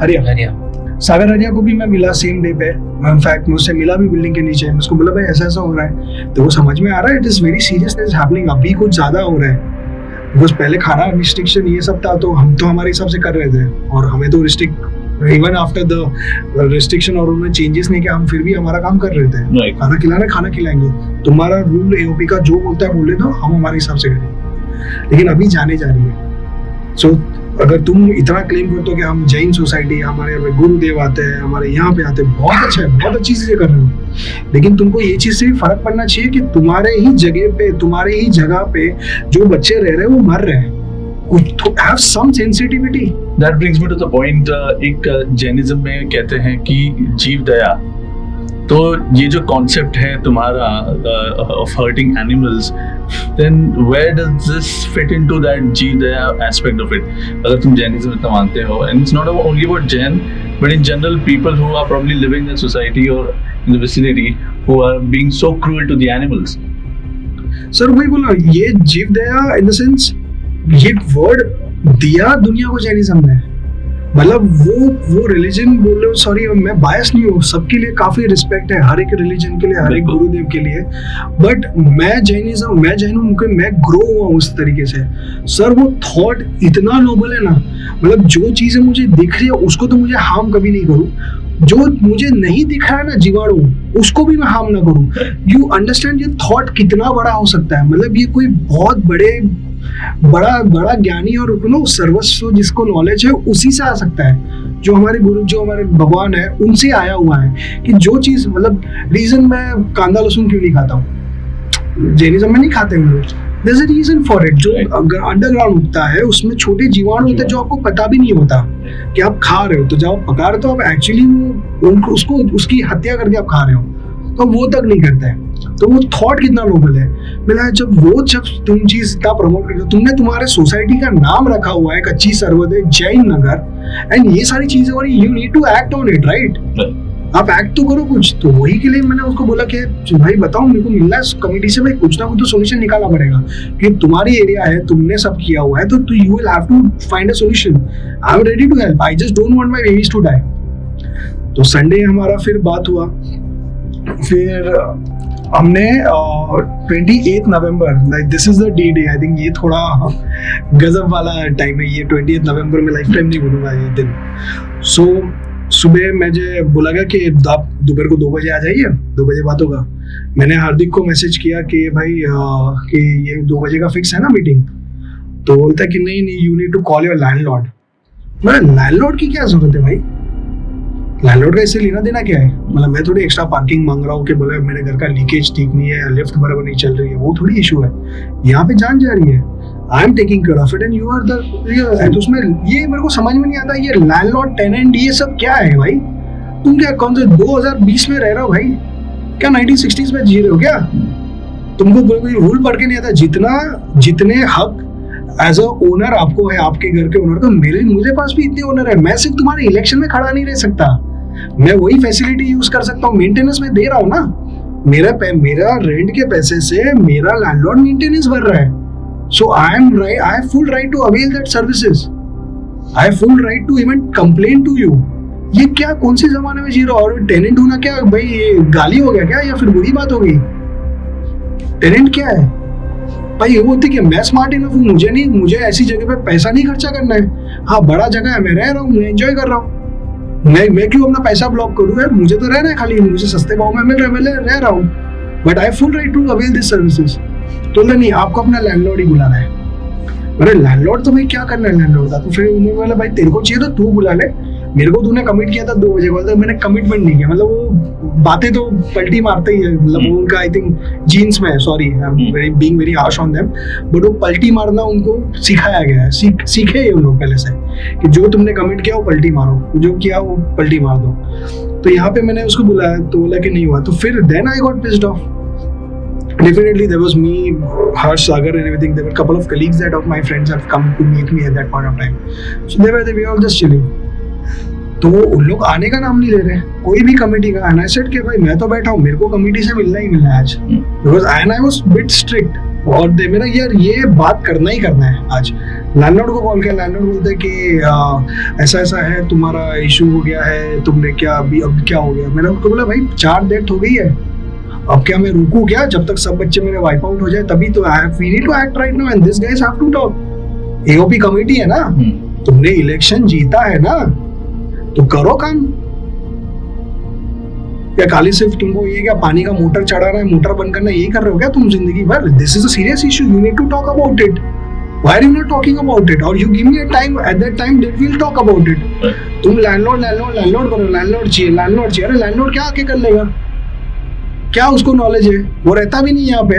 हरिया को भी मैं मिला सेम डे पे। इनफैक्ट मुझसे मिला भी बिल्डिंग के नीचे, मैं उसको बोला भाई ऐसा ऐसा हो रहा है, तो वो समझ में आ रहा है it is very serious is happening, अभी कुछ ज्यादा हो रहा है। बिकॉज पहले खाना रिस्ट्रिक्शन ये सब था तो हम तो हमारे हिसाब से कर रहे थे, और हमें तो इवन आफ्टर द रिस्ट्रिक्शन और उन्होंने चेंजेस नहीं किया, हम फिर भी हमारा काम कर रहे थे। खाना खिलाना, खाना खिलाएंगे, तुम्हारा रूल एओपी का जो बोलता है बोले दो, हम हमारे हिसाब से करेंगे। लेकिन अभी जाने जा रही है। सो अगर तुम इतना क्लेम करते हो कि हम जैन सोसाइटी, हमारे गुरुदेव आते हैं, हमारे यहाँ पे आते हैं, बहुत अच्छा है, बहुत अच्छी चीजें कर रहे हो, लेकिन तुमको ये चीज से भी फर्क पड़ना चाहिए कि तुम्हारे ही जगह पे, तुम्हारे ही जगह पे जो बच्चे रह रहे हैं वो मर रहे हैं। Have some sensitivity. That brings me to the point, एक जैनिज्म में कहते हैं कि जीव दया, तो ये जो कॉन्सेप्ट है तुम्हारा of hurting animals, then where does this fit into that जीव दया aspect of it? अगर तुम जैनिज्म इतना मानते हो, and it's not only about Jain, but in general people who are probably living in the society or in the vicinity who are being so cruel to the animals. Sir वही बोला, ये जीव दया in the sense, ये word दिया दुनिया को Jainism ने, मतलब वो रिलीजन बोल रहे हो, सॉरी मैं बायस नहीं हूँ, सबके लिए काफी रिस्पेक्ट है, हर एक रिलीजन के लिए, हर एक गुरुदेव के लिए, बट मैं जैन हूँ, मैं ग्रो हुआ उस तरीके से। सर वो थॉट इतना नोबल है ना, मतलब जो चीजें मुझे दिख रही है उसको तो मुझे हार्म कभी नहीं करूँ, जो मुझे नहीं दिख रहा है ना जीवाणु, उसको भी मैं हार्म ना करूँ। यू अंडरस्टैंड ये थॉट कितना बड़ा हो सकता है, मतलब ये कोई बहुत बड़ा ज्ञानी और सर्वस्व जिसको नॉलेज है उसी से आ सकता है, जो हमारे गुरु, जो हमारे भगवान है उनसे आया हुआ है कि जो चीज, मतलब रीजन मैं कांदा लहसुन क्यों नहीं खाता हूँ, जैनिज्म में नहीं खाते हम लोग, there's a reason for it। जो अंडरग्राउंड उगता है उसमें छोटे जीवाणु होते हैं जो आपको पता भी नहीं होता कि आप खा रहे हो, तो जब आप पका रहे हो तो आप एक्चुअली उसकी हत्या करके आप खा रहे हो, तो वो तक नहीं करता है। तो वो थॉट कितना नोबल है। मैंने जब तुम चीज इतना प्रमोट करते हो, तुमने तुम्हारे सोसाइटी का नाम रखा हुआ है कच्ची सर्वोदय जैन नगर, एंड ये सारी चीजें हो रही, you need to act on it, right? आप एक्ट तो करो कुछ। तो वही के लिए मैंने उसको बोला कि भाई बताओ मेरे को मिलना है कमेटी से, भाई कुछ ना कुछ तो सोल्यूशन निकालना पड़ेगा कि तुम्हारी एरिया है, तुमने सब किया हुआ है, तो you will have to find a solution. I am ready to help, I just don't want my babies to die. तो संडे हमारा फिर बात हुआ, फिर हमने 28 नवंबर, like this is the day, I think ये थोड़ा गजब वाला टाइम है ये, 28 नवंबर में लाइफ टाइम नहीं भूलूंगा ये दिन। सो सुबह मुझे बोला गया कि आप दोपहर को 2 बजे आ जाइए, 2 बजे बात होगा। मैंने हार्दिक को मैसेज किया कि भाई कि ये 2 बजे का फिक्स है ना मीटिंग? तो बोलता है कि नहीं you need to call your landlord. मैं लैंडलॉर्ड की क्या जरूरत है भाई? लैंडलॉर्ड का इससे लेना देना क्या है? मतलब मैं थोड़ी एक्स्ट्रा पार्किंग मांग रहा हूँ कि बोले मेरे घर का लीकेज ठीक नहीं है, लिफ्ट बराबर नहीं चल रही है, वो थोड़ी इशू है। यहाँ पे जान जा रही है, I am taking care of it and you are the. तो उसमें ये मेरे को समझ में नहीं आता, ये लैंडलॉर्ड टेनेंट ये सब क्या है भाई? तुम क्या कौन से 2020 में रह रहे हो भाई? क्या 1960s में जी रहे हो क्या? तुमको कोई रूल पढ़ के नहीं आता? जितने हक एज अ ओनर आपको है, आपके घर के ओनर, तो मुझे पास भी इतने ओनर है। मैं सिर्फ तुम्हारे इलेक्शन में खड़ा नहीं रह सकता, मैं वही फैसिलिटी यूज कर सकता हूँ, मेंटेनेंस में दे रहा हूँ ना। मेरा रेंट के पैसे से मेरा लैंडलॉर्ड मेंटेनेंस भर रहा है। So I have full right to avail that services, I have full right to even complain to you. ये क्या कौन से जमाने में जी रहा? और टेनेंट होना क्या भाई ये गाली हो गया क्या, या फिर बुरी बात हो गई? टेनेंट क्या है भाई? ये बोलते कि मैं स्मार्ट इनफ हूँ, मुझे ऐसी जगह पे पैसा नहीं खर्चा करना है। हाँ बड़ा जगह है, मैं रह रहा हूँ, मैं एंजॉय कर रहा हूँ, मैं क्यों अपना पैसा ब्लॉक करूँ यार? मुझे तो रहना है, खाली मुझे सस्ते भाव में मिल रहा है, मैं रह रहा हूँ, but I full right to avail this services. तो नहीं, आपको अपना लैंडलॉर्ड ही बुलाना है। मैंने लैंडलॉर्ड तो भाई क्या करना है लैंडलॉर्ड का? तो फिर उन्होंने बोला भाई तेरे को चाहिए तो तू बुला ले, मेरे को तूने कमिट किया था 2 बजे को, तो मैंने कमिटमेंट नहीं किया। मतलब वो बातें तो पलटी मारते ही है, मतलब वो उनका आई थिंक जीन्स में है, sorry I am being very harsh on them, but वो पलटी मारना उनको सिखाया गया है, सीखे ये उन लोग पहले से कि जो तुमने कमिट किया वो पलटी मारो, जो किया वो पलटी मार दो। तो यहाँ पे मैंने उसको बुलाया तो बोला कि नहीं हुआ, तो फिर then I got pissed off. Definitely there was me, Harsh, Sagar and everything. There were a couple of colleagues that of my friends have come to meet me at that point of time. So they were all just chilling. तो उन लोग आने का नाम नहीं ले रहे, कोई भी कमेटी का। And I said कि भाई मैं तो बैठा हूँ, मेरे को कमेटी से मिलना ही मिलना है आज, because I was bit strict। और मेरा यार ये बात करना ही करना है आज। लैंडलॉर्ड को कॉल किया, लैंडलॉर्ड बोलते हैं कि ऐसा ऐसा है, तुम्हारा इशू हो गया है, तुमने क्या अभी अब क्या हो गया? मैंने उनको बोला भाई 4 डेट हो गई है, अब क्या मैं रुकूं क्या? जब तक सब बच्चे मेरे वाइप आउट हो जाए तभी तो we need to act right now and this guys have to talk. AOP committee है ना, तुमने इलेक्शन जीता है ना, तो करो काम। या खाली सिर्फ तुमको ये क्या पानी का मोटर चढ़ाना है, मोटर बंद करना, यही कर रहे हो क्या तुम जिंदगी भर? This is a serious issue, you need to talk about it. Why are you not talking about it? Or you give me a time, at that time that we'll talk about it. तुम landlord करो, landlord चाहिए। अरे landlord क्या आके कर लेगा? क्या उसको नॉलेज है? वो रहता भी नहीं यहाँ पे।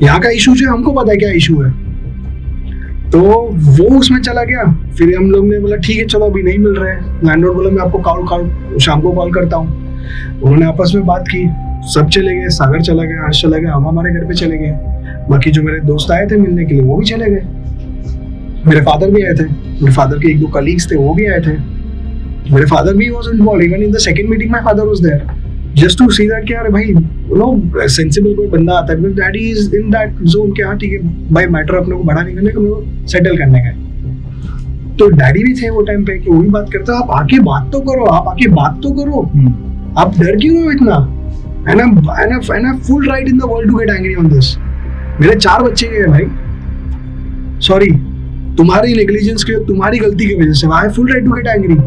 यहाँ का इशू जो हमको पता है क्या इशू है। तो वो उसमें चला गया। फिर हम लोग ने बोला ठीक है चलो अभी नहीं मिल रहे। लैंडलॉर्ड बोला मैं आपको शाम को कॉल करता हूँ। उन्होंने आपस में बात की, सब चले गए, सागर चला गया, हर्ष चला गया, हम हमारे घर पे चले गए। बाकी जो मेरे दोस्त आए थे मिलने के लिए वो भी चले गए। मेरे फादर भी आए थे, मेरे फादर के 1-2 कलीग्स थे वो भी आए थे। मेरे फादर भी was involve, even in the second meeting my father was there just to see that कि यार भाई यू नो सेंसिबल कोई बंदा आता है, because daddy is in that zone कि हाँ ठीक है भाई मैटर अपने को बड़ा नहीं करने का, मेरे को सेटल करने का। तो डैडी भी थे वो टाइम पे कि वही बात करते, आप आके बात तो करो, आप डर क्यों हो इतना? And I'm full right in the world to get angry on this. मेरे 4 बच्चे हैं भाई, सॉरी तुम्हारी नेग्लिजेंस के, तुम्हारी गलती की वजह से। I have full right to get angry,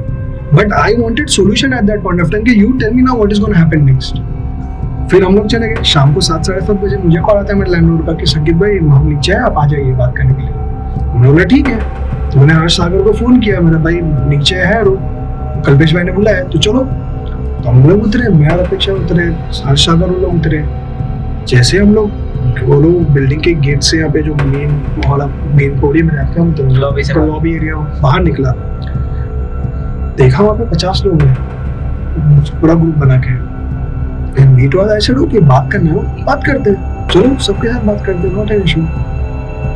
but I wanted solution at that point of time कि you tell me now what is going to happen next. फिर हम लोग चले गए। शाम को 7-7:30 बजे मुझे कॉल आता है मेरे लैंडलॉर्ड का कि संकेत भाई हम नीचे हैं, आप आ जाइए बात करने के लिए। मैंने बोला ठीक है। तो मैंने हर्ष सागर को फोन किया, मेरा भाई नीचे है, कल्पेश भाई ने बुलाया तो चलो। तो हम लोग उतरे, मैं और अपेक्षा उतरे, हर्ष सागर वो लोग उतरे। जैसे हम लोग वो लोग बिल्डिंग के गेट से यहाँ पे जो मेन पोडियम में रहते हैं तो लॉबी एरिया बाहर निकला, देखा वहाँ पे 50 लोग हैं, पूरा ग्रुप बना के। Meet was I said okay बात करना हो बात करते हैं, चलो सबके साथ बात करते हैं, नॉट एन इशू।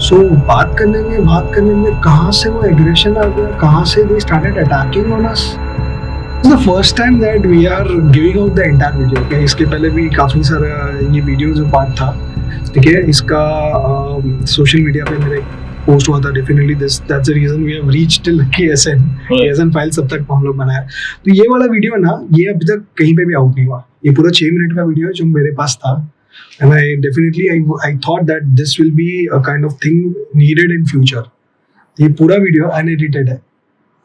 सो बात करने में कहाँ से वो एग्रेशन आ गया, कहाँ से they started attacking on us. The first time that we are giving out the entire video. Okay, इसके पहले भी काफ़ी सारा ये वीडियो जो पार्ट था, ठीक है, इसका सोशल मीडिया पे मेरे पोस्ट हुआ था। Definitely this that's the reason we have reached till KSN file सब तक हम लोग बनाया। तो ये वाला वीडियो ना, ये अभी तक कहीं पे भी आउट नहीं हुआ। ये पूरा 6 मिनट का वीडियो है जो मेरे पास था, and I definitely I thought that this will be a kind of thing needed in future. ये पूरा वीडियो अनएडिटेड है,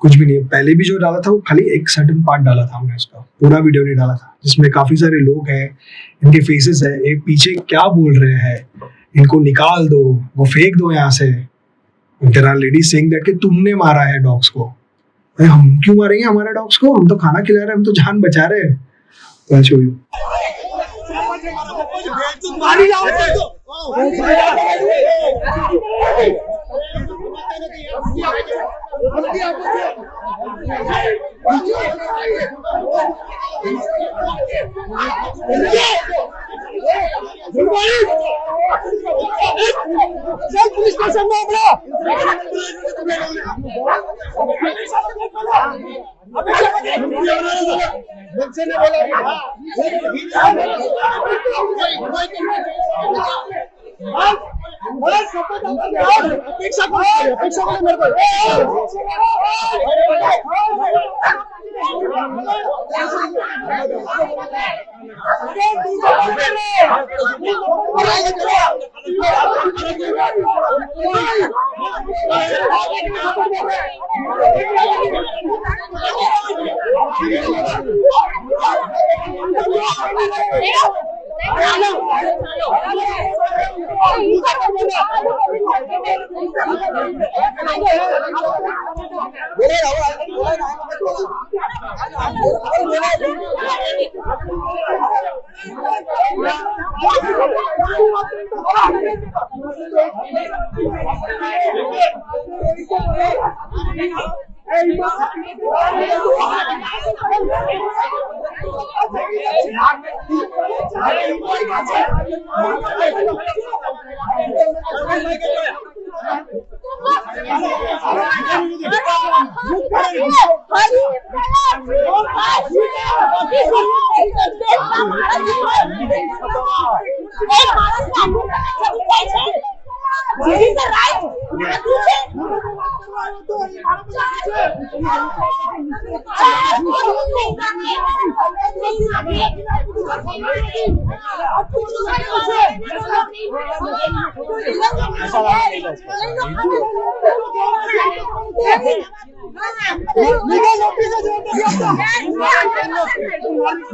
कुछ भी नहीं है। पहले भी जो डाला था वो खाली एक सर्टेन पार्ट डाला था हमने, उसका पूरा वीडियो नहीं डाला था, जिसमें काफी सारे लोग हैं, इनके फेसेस है, ये पीछे क्या बोल रहे हैं, इनको निकाल दो, वो फेंक दो यहाँ से। There are ladies saying that कि तुमने मारा है डॉग्स को। अरे हम क्यों मारेंगे हमारे डॉग्स को, हम तो खाना खिला रहे हैं, हम तो जान बचा रहे हैं। तो I show you. Police station में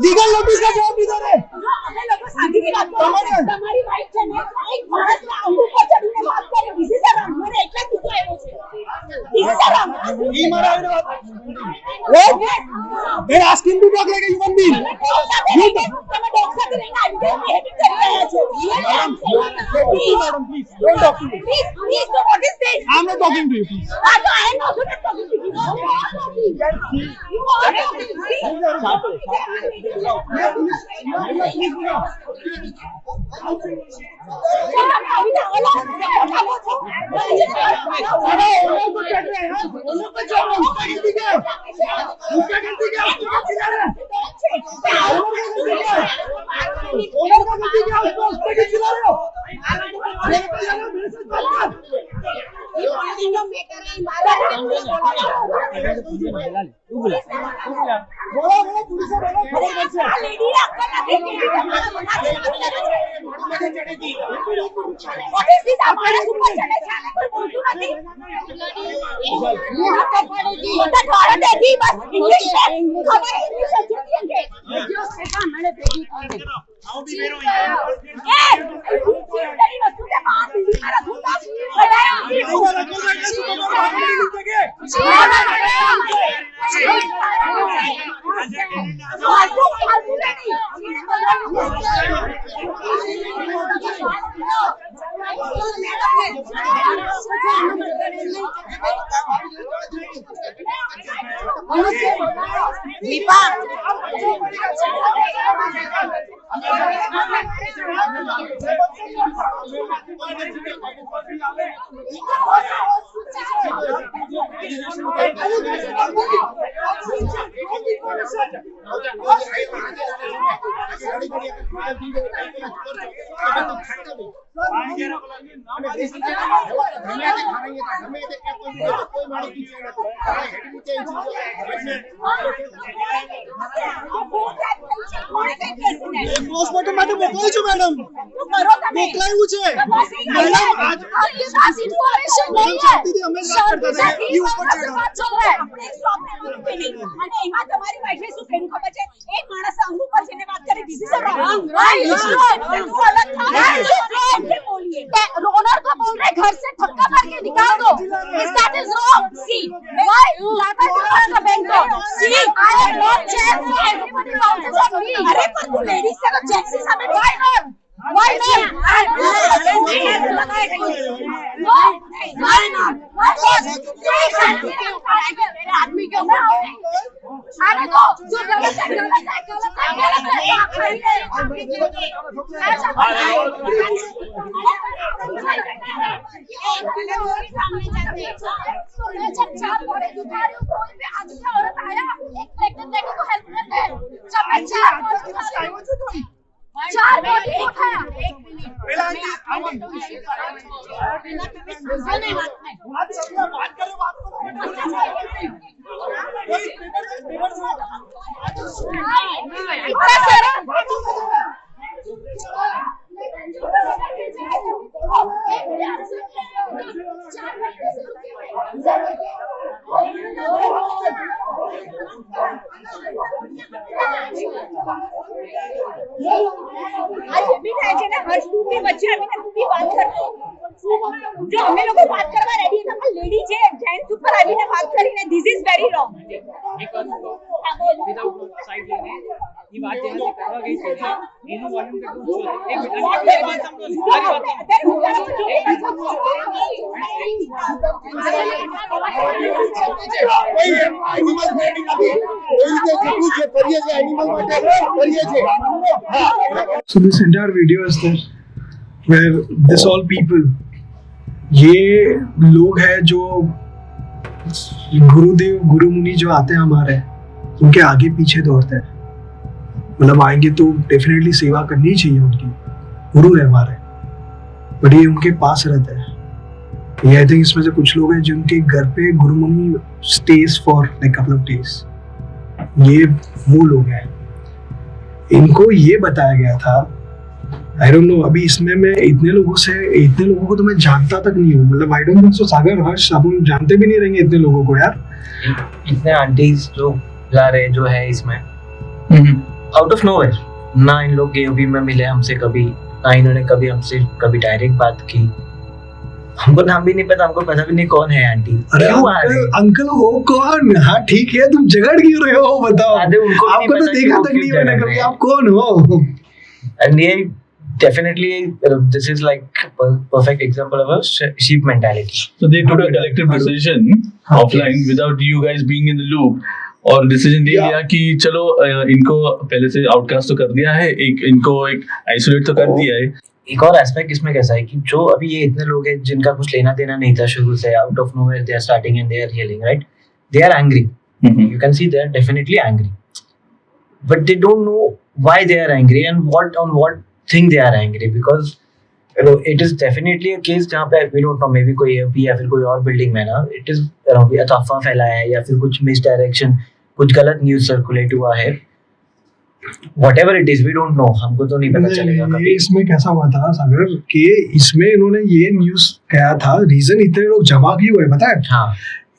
लीगल नोटिस का जवाब दीजिए रे। शादी की बात તમારી વાઈફ છે ને એક માણસના અંગ ઉપર ચડીને વાત કરે, this is a wrong. મને એટલે જ દુખ આવ્યો છે, this is a wrong. ઈ મારા એને વાત they ask him to talk like a human being. તમે ડોગ સાથે રહીને આવી રીતે બિહેવિંગ કરી રહ્યા છો. Madam, please don't talk to me. Please what is this? I'm not talking to you, please. I am also not talking to you. You are talking to me. What is this? हमारा ऊपर चढ़े जाने कोई बोलू नहीं। तो कारण देखी बस इंग्लिश में हमारी इंग्लिश अच्छी है के। हमारे बेटी आओ भी मेरे ये तेरी वस्तु के पास हमारा घुटा बताया दीपा પોસ્ટમોર્ટમ માટે મોકલું છું મેડમ મોકલાયું છે મેડમ આજ आपके पास इन्फॉर्मेशन नहीं है અમે જ વાત કરતા હતા એ ઉપર ચડો આપણે પ્રોબ્લેમ નથી અને એમાં તમારી વાઈફે શું કર્યું ખબર છે એક માણસ અંગ ઉપર જઈને વાત કરી ધીસ ઇઝ અ રોંગ રાइट तू अलग था कैसे बोलिए ओनर को बोल रहे घर से धक्का मार के निकाल दो is that is wrong see why लाता है का bank see I am not chair everybody bounces on me अरे पर तू लेडीज से तो जेंट्स हमें why not Why not? Why not? मेरे आदमी के ऊपर अरे तो जो गलत है गलत है गलत है जब चार बड़े दुकानों कोई भी आदमी औरत आया एक प्रेग्नेंट लेडी को हेल्प करते हैं जब मैं चार बॉडी उठाया एक मिनट हर्ष तू भी बच्चे अभी तू भी बात कर जो हमें लोग बात करवा रेडी है पर लेडी जे जेंट्स ऊपर अभी ने बात करी ने this is very wrong without side लेने ये बात जहां से करवा गई थी इनो वॉल्यूम पे कुछ एक मिनट बात समझो So this entire video is there where this all people, ये लोग हैं जो गुरुदेव गुरु मुनि जो आते हैं हमारे, उनके आगे पीछे दौड़ते हैं। मतलब आएंगे तो डेफिनेटली सेवा करनी चाहिए उनकी, गुरु है हमारे, बट ये उनके पास रहते हैं। ये आई थिंक इसमें से कुछ लोग हैं जिनके घर पे गुरु मुनि stage for like couple of days. ये वो लोग हैं, इनको ये बताया गया था, आई डोंट नो, अभी इसमें मैं इतने लोगों को तो मैं जानता तक नहीं हूँ। मतलब आई डोंट थिंक सो सागर, हर्ष, अपन जानते भी नहीं रहेंगे इतने लोगों को यार। इतने आंटीज जो ला रहे जो है इसमें आउट ऑफ नोवेयर, ना इन लोग केओबी में मिले हमसे कभी, ना इन्होंने कभी हमसे कभी डायरेक्ट बात की। हमको नाम भी नहीं पता, हमको पता भी नहीं कौन है आंटी। अरे अंकल हो कौन? हाँ ठीक है, तुम झगड़ क्यों रहे हो बताओ? आपको तो देखा तक नहीं मैंने कभी, आप कौन हो? And ये definitely this is like perfect example of a sheep mentality. So they took a collective decision offline without you guys being in the loop, और डिसीजन ले लिया कि चलो इनको पहले से आउटकास्ट तो कर दिया है, इनको एक आइसोलेट तो कर दिया है। एक और एस्पेक्ट इसमें कैसा है कि जो अभी ये इतने लोग हैं जिनका कुछ लेना देना नहीं था शुरू से, out of nowhere they are starting and they are healing, right? They are angry, you can see they are definitely angry, but they don't know why they are angry and what thing they are angry, because you know it is definitely a case जहाँ पे we don't know, maybe कोई AOP या फिर कोई और building में ना it is या तो अफवाह फैला है या फिर कुछ मिसडायरेक्शन, कुछ गलत न्यूज़ सर्कुलेट हुआ है, whatever it is we don't know, हमको तो नहीं पता चलेगा कभी। इसमें कैसा हुआ था सागर कि इसमें इन्होंने ये न्यूज़ कहा था, रीजन इतने लोग जमा क्यों हुए पता है? हाँ,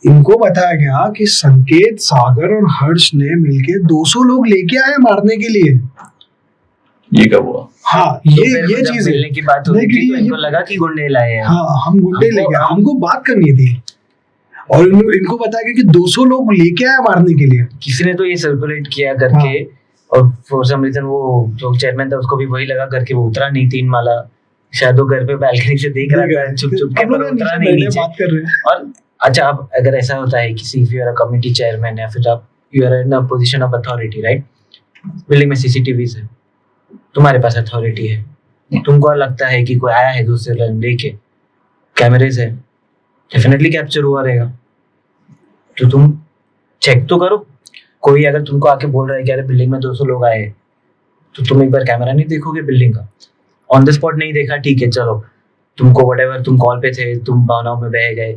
इनको बताया गया कि संकेत, सागर और हर्ष ने मिलके 200 लोग लेके आए मारने के लिए। ये कब हुआ? हाँ, तो ये चीज मिलने की बात होती थी तो इनको लगा कि गुंडे लाए हैं। हाँ, हम गुंडे लेके आए, हमको बात करनी थी, और इनको बताया गया कि 200 लोग लेके आए मारने के लिए। किसी ने तो ये सर्कुलेट किया करके, और फॉर सम रीजन वो जो चेयरमैन था उसको भी वही लगा करके वो उतरा नहीं 3 माला, शायद वो घर पे बैल्कनी से देख रहा था चुप चुप के, पर उतरा नहीं नीचे। और अच्छा, अब अगर ऐसा होता है किसी if you are a committee chairman या फिर आप you are in a position of authority, right? Building में सीसीटीवी है, तुम्हारे पास अथॉरिटी है, तुमको लगता है कि कोई आया है दूसरे लाइन लेके, कैमरेज है, डेफिनेटली कैप्चर हुआ रहेगा, तो तुम चेक तो करो। कोई अगर तुमको आके बोल रहा है कि अरे बिल्डिंग में 200 लोग आए, तो तुम एक बार कैमरा नहीं देखोगे बिल्डिंग का? ऑन द स्पॉट नहीं देखा, ठीक है चलो, तुमको व्हाटएवर, तुम कॉल पे थे, तुम भावनाओं में बह गए,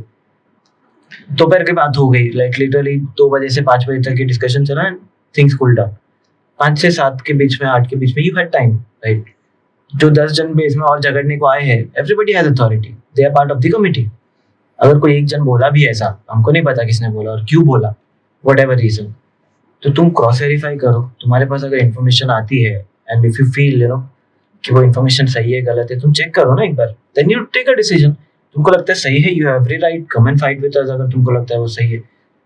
दोपहर की बात हो गई, लाइक लिटरली 2 बजे से 5 बजे तक की डिस्कशन चला एंड थिंग्स कूल्ड डाउन। 5 से 7 के बीच में, 8 के बीच में यू हैड टाइम, राइट? जो 10 जन बेस में और झगड़ने को आए हैं, everybody has authority, they are part of the committee. अगर कोई एक जन बोला भी ऐसा, हमको नहीं पता किसने बोला और क्यों बोला, व्हाटएवर रीजन, तो तुम क्रॉस वेरीफाई करो। तुम्हारे पास अगर इन्फॉर्मेशन आती है एंड इफ यू फील कि वो इन्फॉर्मेशन सही है गलत है, तुम चेक करो ना एक बार, then you take a decision. तुमको लगता है सही है, you have every right, come and fight with us. अगर तुमको लगता है वो सही है,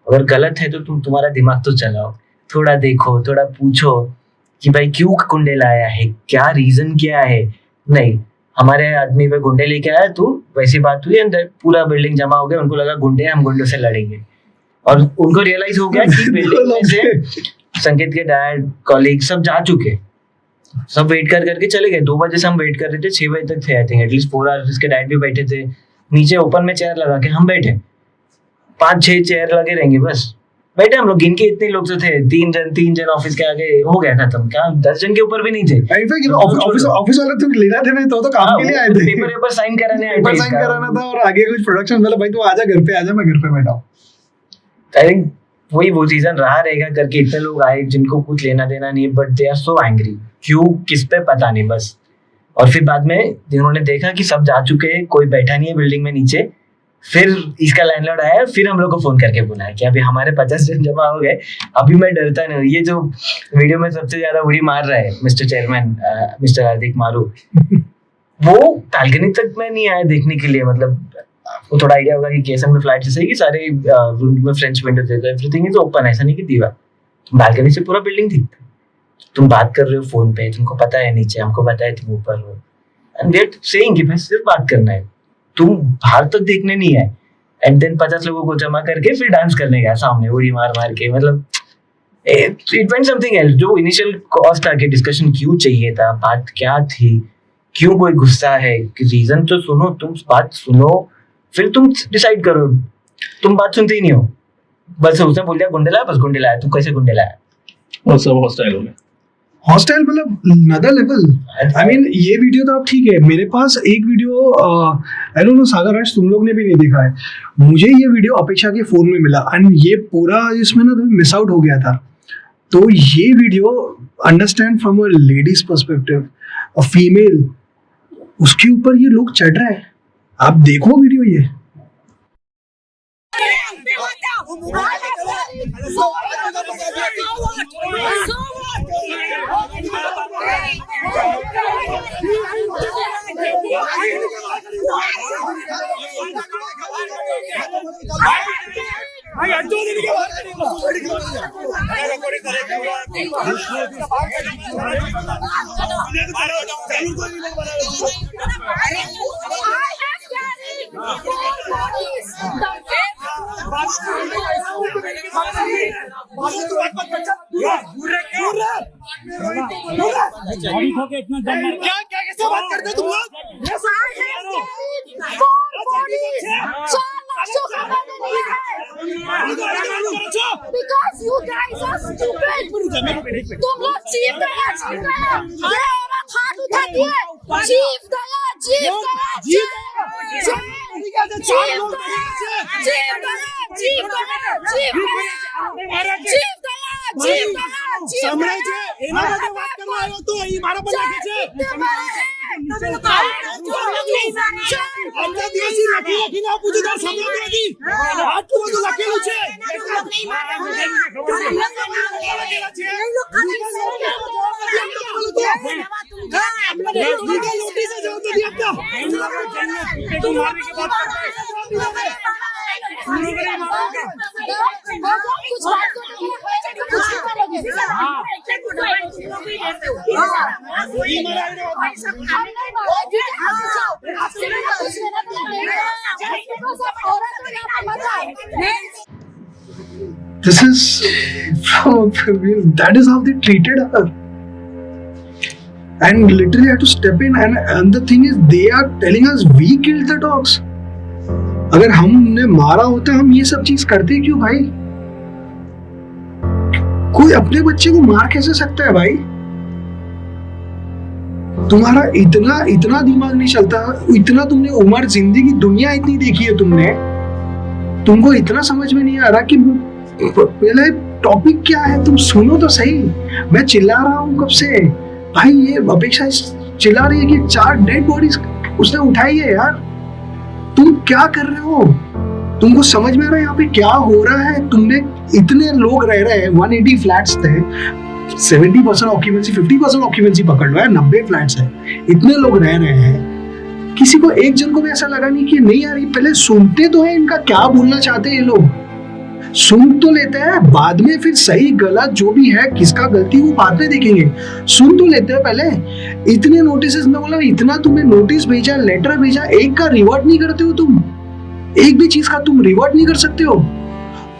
अगर गलत है तो तुम्हारा दिमाग तो चलाओ, थोड़ा देखो, थोड़ा पूछो कि भाई क्यों गुंडे लाया है, क्या रीजन क्या है। नहीं, हमारे आदमी पे गुंडे लेके आया, तो वैसी बात हुई एंड पूरा बिल्डिंग जमा हो गया, उनको लगा गुंडे, हम गुंडों से लड़ेंगे, और उनको रियलाइज हो गया कि बिल्डिंग में से संकेत के डैड, कॉलीग सब जा चुके, सब वेट करके चले गए। 2 बजे से हम वेट कर रहे थे, 6 बजे तक थे, आई थिंक एटलीस्ट 4 आवर्स। इसके डैड भी बैठे थे नीचे ओपन में, चेयर लगा के हम बैठे, 5-6 चेयर लगे रहेंगे, बस बैठे हम लोग। गिन के इतने लोग जो थे, 3 जन ऑफिस के आगे, हो गया खत्म। क्या 10 जन के ऊपर भी नहीं थे। ऑफिस वाले तो लेना थे नहीं, तो काम के लिए आए थे, पेपर साइन कराने आए थे, पेपर साइन कराना था और आगे कुछ प्रोडक्शन वाला, भाई तू आजा घर पे, आजा मैं घर पे बैठा हूँ। आई थिंक वही वो सीजन रहा रहेगा करके इतने लोग आए जिनको कुछ लेना देना नहीं, but they are so angry, क्यों किस पे पता नहीं बस। और फिर बाद में जिन्होंने देखा कि सब जा चुके हैं, कोई बैठा नहीं है बिल्डिंग में नीचे, फिर इसका लैंडलॉर्ड आया, फिर हम लोग को फोन करके बुलाया कि अभी हमारे 50 जन जमा हो गए, अभी मैं डरता नहीं। ये जो वीडियो में सबसे ज्यादा उड़ी मार रहा है मिस्टर चेयरमैन, मिस्टर हार्दिक मारू, वो बालकनी तक में नहीं आया देखने के लिए। मतलब आपको थोड़ा आइडिया होगा कि केएसएम में फ्लैट जैसे कि सारे रूम में फ्रेंच विंडोज है, एवरीथिंग इज ओपन, ऐसा नहीं कि दीवार, बालकनी से पूरा बिल्डिंग दिखता है। तुम बात कर रहे हो फोन पे, तुमको पता है नीचे, हमको पता है तुम ऊपर हो, एंड दे आर सेइंग कि भाई सिर्फ बात करना है, तुम बाहर तक देखने नहीं आए। एंड देन 50 लोगों को जमा करके फिर डांस करने गया सामने, उड़ी मार के। मतलब इट वेंट समथिंग एल्स। जो इनिशियल कॉस्ट आके डिस्कशन क्यों चाहिए था, बात क्या थी, क्यों कोई गुस्सा है, रीजन तो सुनो, तुम बात सुनो, फिर तुम डिसाइड करो। तुम बात सुनते ही नहीं हो, बस उसने बोल दिया गुंडे लाया, बस गुंडे लाया, तू कैसे गुंडे लाया, और सब हॉस्टाइल हो गए। हॉस्टाइल मतलब अनदर लेवल। आई मीन ये वीडियो तो अब ठीक है, मेरे पास एक वीडियो आई डोंट नो सागर हर्ष तुम लोग ने भी नहीं देखा है, मुझे ये वीडियो अपेक्षा के फोन में मिला एंड ये पूरा इसमें ना मिस आउट हो गया था। तो ये video understand from a ladies perspective, a female, उसके ऊपर ये लोग चढ़ रहे हैं। आप देखो वीडियो ये। कैसे बात करते तुम लोग? Because you guys are stupid. तुम लोग चीफ दया ये औरत हाथ उठाती है, चीफ दया સાંભળાય એના માટે વાત કરવા આવ્યો તો એ મારા પર નાખે છે આટલા દિવસથી લખીને આ પૂછું તાર સાંભળતું નથી આટલું બધું લખેલું છે નોટિસ જવાબ નથી આપતા This is from that is how they treated her. and literally had to step in, and the thing is they are telling us we killed the dogs. अगर हमने मारा होता हम ये सब चीज करते क्यों भाई? कोई अपने बच्चे को मार कैसे सकता है भाई? तुम्हारा इतना दिमाग नहीं चलता, इतना तुमने उम्र जिंदगी दुनिया इतनी देखी है तुमने, तुमको इतना समझ में नहीं आ रहा कि पहले टॉपिक क्या है? तुम सुनो तो सही, मैं चिल्ला रहा हूँ कब से भाई। ये अपेक्षा चिल्ला रही है कि 4 डेड बॉडीज उसने उठाई है यार। तुम क्या कर रहे हो? तुमको समझ में आ रहा है यहाँ पे क्या हो रहा है? तुमने इतने लोग रह रहे हैं, 180 फ्लैट्स थे, 70% ऑक्यूपेंसी 50% ऑक्यूपेंसी पकड़ लो है, 90 फ्लैट्स है, इतने लोग रह रहे हैं। किसी को एक जन को भी ऐसा लगा नहीं कि नहीं यार ये पहले सुनते तो है इनका क्या बोलना चाहते हैं ये लोग, सुन तो लेते हैं, बाद में फिर सही गलत जो भी है किसका गलती वो बाद में देखेंगे, सुन तो लेते हैं पहले। इतने नोटिस में बोला, इतना तुम्हें नोटिस भेजा, लेटर भेजा, एक का रिवर्ट नहीं करते हो तुम, एक भी चीज का तुम रिवर्ट नहीं कर सकते हो।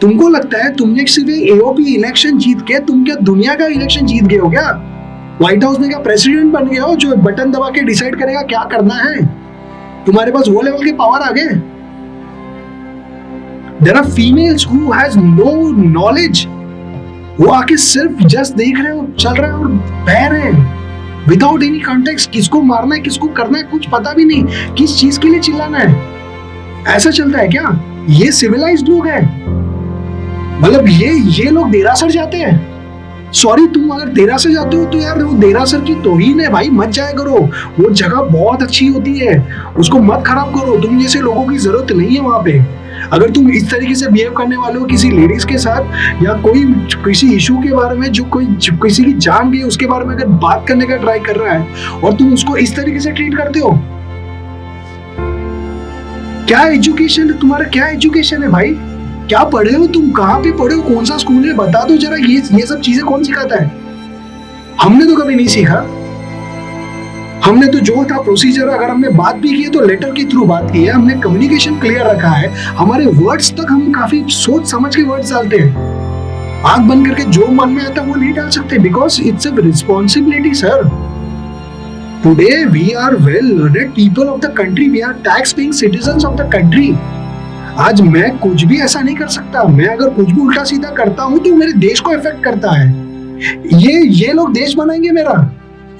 तुमको लगता है तुमने सिर्फ एओपी इलेक्शन जीत के तुम क्या दुनिया का इलेक्शन जीत गए हो क्या? व्हाइट हाउस में क्या प्रेसिडेंट बन गए हो जो बटन दबा के डिसाइड करेगा क्या करना है? तुम्हारे पास वो लेवल के पावर आ गए? There are females who has no knowledge, वो आके सिर्फ जस्ट देख रहे हो, चल रहे हो और बह रहे हैं विदाउट एनी कॉन्टेक्स्ट। किसको मारना है, किसको करना है, कुछ पता भी नहीं, किस चीज के लिए चिल्लाना है। ऐसा चलता है क्या? ये सिविलाइज्ड लोग हैं? मतलब ये लोग देरासर जाते हैं? सॉरी, तुम अगर देरासर जाते हो तो यार वो देरासर की तौहीन है भाई, मत जाया करो। वो जगह बहुत अच्छी होती है, उसको मत खराब करो। तुम जैसे लोगों की जरूरत नहीं है वहां पे। अगर तुम इस तरीके से बिहेव करने वाले हो किसी लेडीज के साथ, या कोई किसी इशू के बारे में जो कोई किसी की जान गई उसके बारे में अगर बात करने का ट्राई कर रहा है और तुम उसको इस तरीके से ट्रीट करते हो, क्या एजुकेशन है तुम्हारा? क्या एजुकेशन है भाई? क्या पढ़े हो तुम? कहाँ पे पढ़े हो? कौन सा स्कूल है? बता दो जरा। ये सब चीजें कौन सिखाता है? हमने तो कभी नहीं सीखा। हमने तो जो था प्रोसीजर, अगर हमने बात भी की है तो लेटर के थ्रू बात की है, हमने कम्युनिकेशन क्लियर रखा है, हमारे वर्ड्स तक हम काफी सोच समझ के वर्ड्स डालते हैं। आंख बंद करके जो मन में आता है वो नहीं डाल सकते, because it's a responsibility sir. Today we are well learned people of the country, we are tax paying citizens of the country. आज मैं कुछ भी ऐसा नहीं कर सकता। मैं अगर कुछ भी उल्टा सीधा करता हूं तो मेरे देश को इफेक्ट करता है। ये लोग देश बनाएंगे मेरा,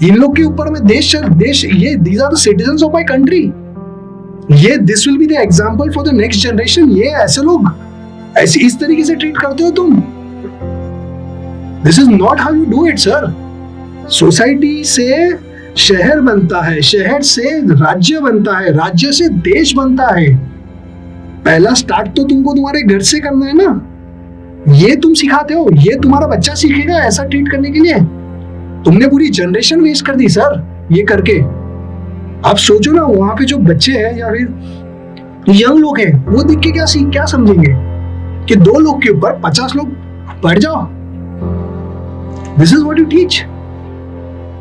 इन लोग के ऊपर में देश ये these are the citizens of my country, ये this will be the example for the next generation। ये ऐसे लोग ऐसे इस तरीके से ट्रीट करते हो तुम? This is not how you do it sir। Society से शहर बनता है, शहर से राज्य बनता है, राज्य से देश बनता है। पहला स्टार्ट तो तुमको तुम्हारे घर से करना है ना। ये तुम सिखाते हो, ये तुम्हारा बच्चा सीखेगा ऐसा ट्रीट करने के लिए? तुमने पूरी जनरेशन वेस्ट कर दी सर ये करके। आप सोचो ना, वहां पे जो बच्चे हैं या फिर यंग लोग हैं, वो देख के क्या समझेंगे कि 2 लोग के ऊपर 50 लोग बढ़ जाओ। This is what you teach.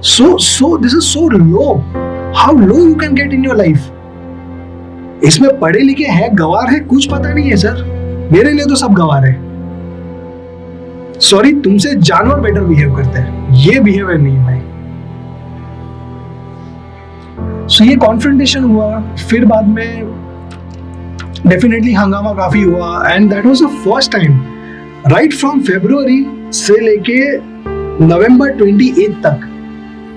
So this is so low, how low you can get in your life. इसमें पढ़े लिखे हैं, गवार है, कुछ पता नहीं है सर। मेरे लिए तो सब गवार है। सॉरी, तुमसे जानवर बेटर बिहेव करते हैं, ये बिहेवियर नहीं है भाई। सो ये कॉन्फ्रंटेशन हुआ, फिर बाद में डेफिनेटली हंगामा काफी हुआ, and that was the first time right from फरवरी से लेके नवंबर 28 तक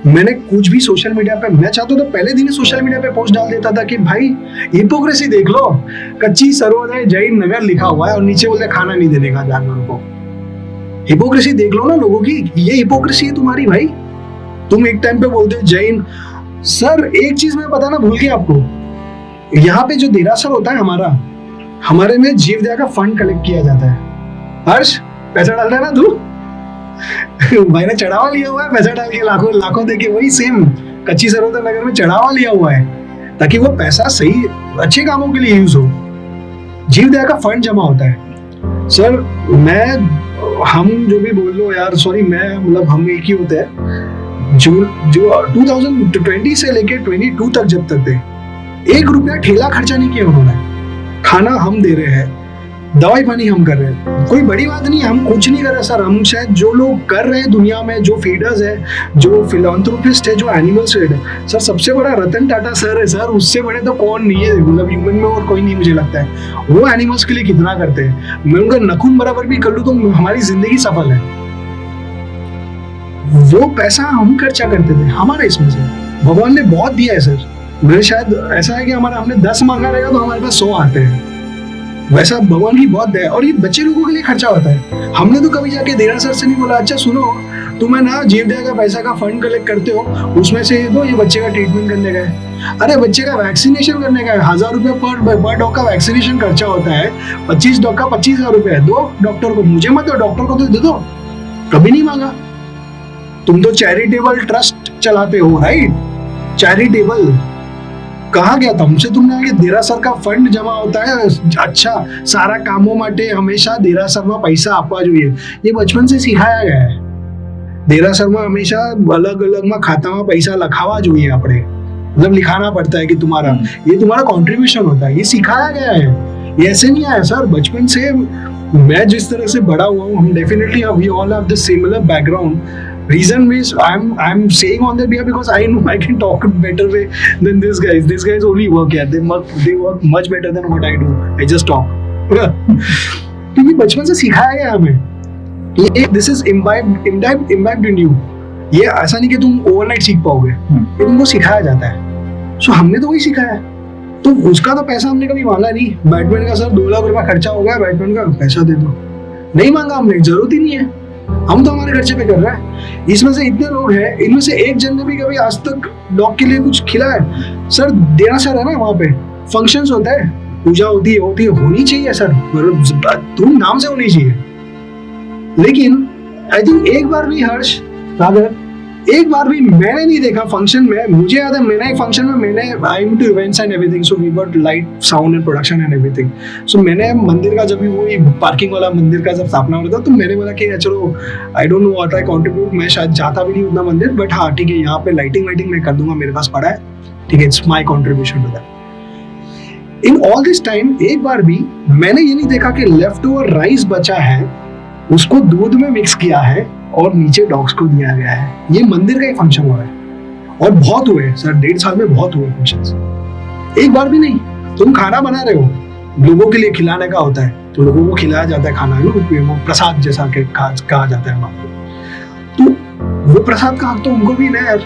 मैंने कुछ भी सोशल मीडिया पे, मैं चाहता तो पहले दिन सोशल मीडिया पे पोस्ट डाल देता था कि भाई हिपोक्रेसी देख लो, कच्ची सर्वोदय जैन नगर लिखा हुआ है और नीचे बोलते खाना नहीं देने का जानवर को। हिपोक्रेसी देख लो ना लोगों की, ये हिपोक्रेसी है तुम्हारी भाई। तुम एक टाइम पे बोलते हो जैन। सर एक चीज मैं बताना भूल गया आपको, यहाँ पे जो देरासर होता है हमारे में जीवदया का फंड कलेक्ट किया जाता है। हर्ष पैसा डालता है ना तू? भाई ने चढ़ावा लिया हुआ है, पैसा डाल के लाखों देके, वही सेम कच्ची सर्वोदय नगर में चढ़ावा लिया हुआ है ताकि वो पैसा सही अच्छे कामों के लिए यूज हो। जीवदया का फंड जमा होता है। सर हम जो भी बोल लो यार, सॉरी मैं मतलब हम एक ही होते हैं। जो 2020 से लेके 22 तक जब तक थे, 1 रुपया ठेला खर्चा नहीं किया उन्होंने। खाना हम दे रहे हैं, दवाई पानी हम कर रहे हैं, कोई बड़ी बात नहीं है, हम कुछ नहीं कर रहे सर। हम शायद जो लोग कर रहे हैं दुनिया में, जो फीडर्स है, जो फिलॉन्थ्रोपिस्ट है, जो एनिमल सेड है सर, सबसे बड़ा रतन टाटा सर है सर। उससे बड़े तो कौन नहीं है, मतलब ह्यूमन में और कोई नहीं मुझे लगता है। वो एनिमल्स के लिए कितना करते हैं, मैं उनका नखून बराबर भी कर लूं तो हमारी जिंदगी सफल है। वो पैसा हम खर्चा करते थे हमारा, इसमें से भगवान ने बहुत दिया है सर। मेरे शायद ऐसा है कि हमारा हमने 10 मांगा रहेगा तो हमारे पास 100 आते हैं, वैसा भगवान की बहुत दया। और ये बच्चे लोगों के लिए खर्चा होता है। हमने तो कभी जाके देरा सर से नहीं बोला अच्छा सुनो तुम्हें ना जीवदया का पैसा का फंड कलेक्ट करते हो, उसमें से दो ये बच्चे का ट्रीटमेंट करने का है। अरे बच्चे का वैक्सीनेशन करने का है, 1000 रुपये पर डॉग का वैक्सीनेशन खर्चा होता है। 25 डॉग का 25,000 रुपये दो डॉक्टर को, मुझे मत दो, डॉक्टर को तो दे दो। कभी नहीं मांगा। तुम तो चैरिटेबल ट्रस्ट चलाते हो राइट, चैरिटेबल कहा गया था हमसे तुमने आगे देरासर का फंड जमा होता है, अच्छा सारा कामों માટે हमेशा देरासરમાં પૈસા આપવા જોઈએ। ये बचपन से सिखाया गया है। देरासરમાં हमेशा अलग अलग में खाताમાં पैसा लखावा જોઈએ આપણે, मतलब लिखाना पड़ता है कि तुम्हारा ये तुम्हारा कंट्रीब्यूशन होता है, ये सिखाया गया है। ये ऐसे नहीं आया सर बचपन से। मैं जिस तरह से बड़ा हुआ हूँ, हम definitely we all have the similar background. Reason is I'm saying on that because I know I can talk better way than these guys. These guys only work, yeah. They work much better than what I do. I just talk. क्योंकि बचपन से सिखाया गया हमें। ये this is imbibed in you. ये ऐसा नहीं कि तुम ओवरनाइट सीख पाओगे, ये तुमको सिखाया जाता है। सो हमने तो वही सिखाया है। तो उसका तो पैसा हमने कभी मांगा नहीं। बैटमैन का सर 2 लाख रुपया खर्चा हो गया, बैटमैन का पैसा दे दो, नहीं मांगा हमने, जरूरत ही नहीं है। हम तो हमारे खर्चे पे कर रहे हैं। इसमें से इतने लोग हैं, इनमें से एक जन ने भी कभी आज तक डॉग के लिए कुछ खिलाया है? सर देना सर है ना, वहाँ पे फंक्शंस होता है, पूजा होती है होनी चाहिए सर, धूम नाम से होनी चाहिए। लेकिन आई थिंक एक बार भी हर्ष राघव, एक बार भी मैंने नहीं देखा फंक्शन में। मुझे याद है मैंने एक फंक्शन में, मैंने I am to events and everything, so we got light sound and production and everything. So मैंने मंदिर का जब भी वो पार्किंग वाला मंदिर का जब स्थापना हो रहा था, तो मैंने बोला कि चलो I don't know what I contribute, मैं शायद जाता भी नहीं उतना मंदिर, बट हाँ ठीक है यहाँ पे लाइटिंग मैं कर दूंगा, मेरे पास पड़ा है, ठीक है, it's my contribution to that. In all this time एक बार भी मैंने ये नहीं देखा कि लेफ्ट ओवर राइस बचा है, उसको दूध में मिक्स किया है और नीचे डॉग्स को दिया गया है। ये मंदिर का ही फंक्शन हुआ है और बहुत हुए सर, 1.5 साल में बहुत हुए फंक्शंस। एक बार भी नहीं। तुम खाना बना रहे हो, लोगों के लिए खिलाने का होता है, तो लोगों को खिलाया जाता है खाना, वो प्रसाद जैसा कहा जाता है वहां पे। तो वो प्रसाद का हक तो उनको भी ना यार,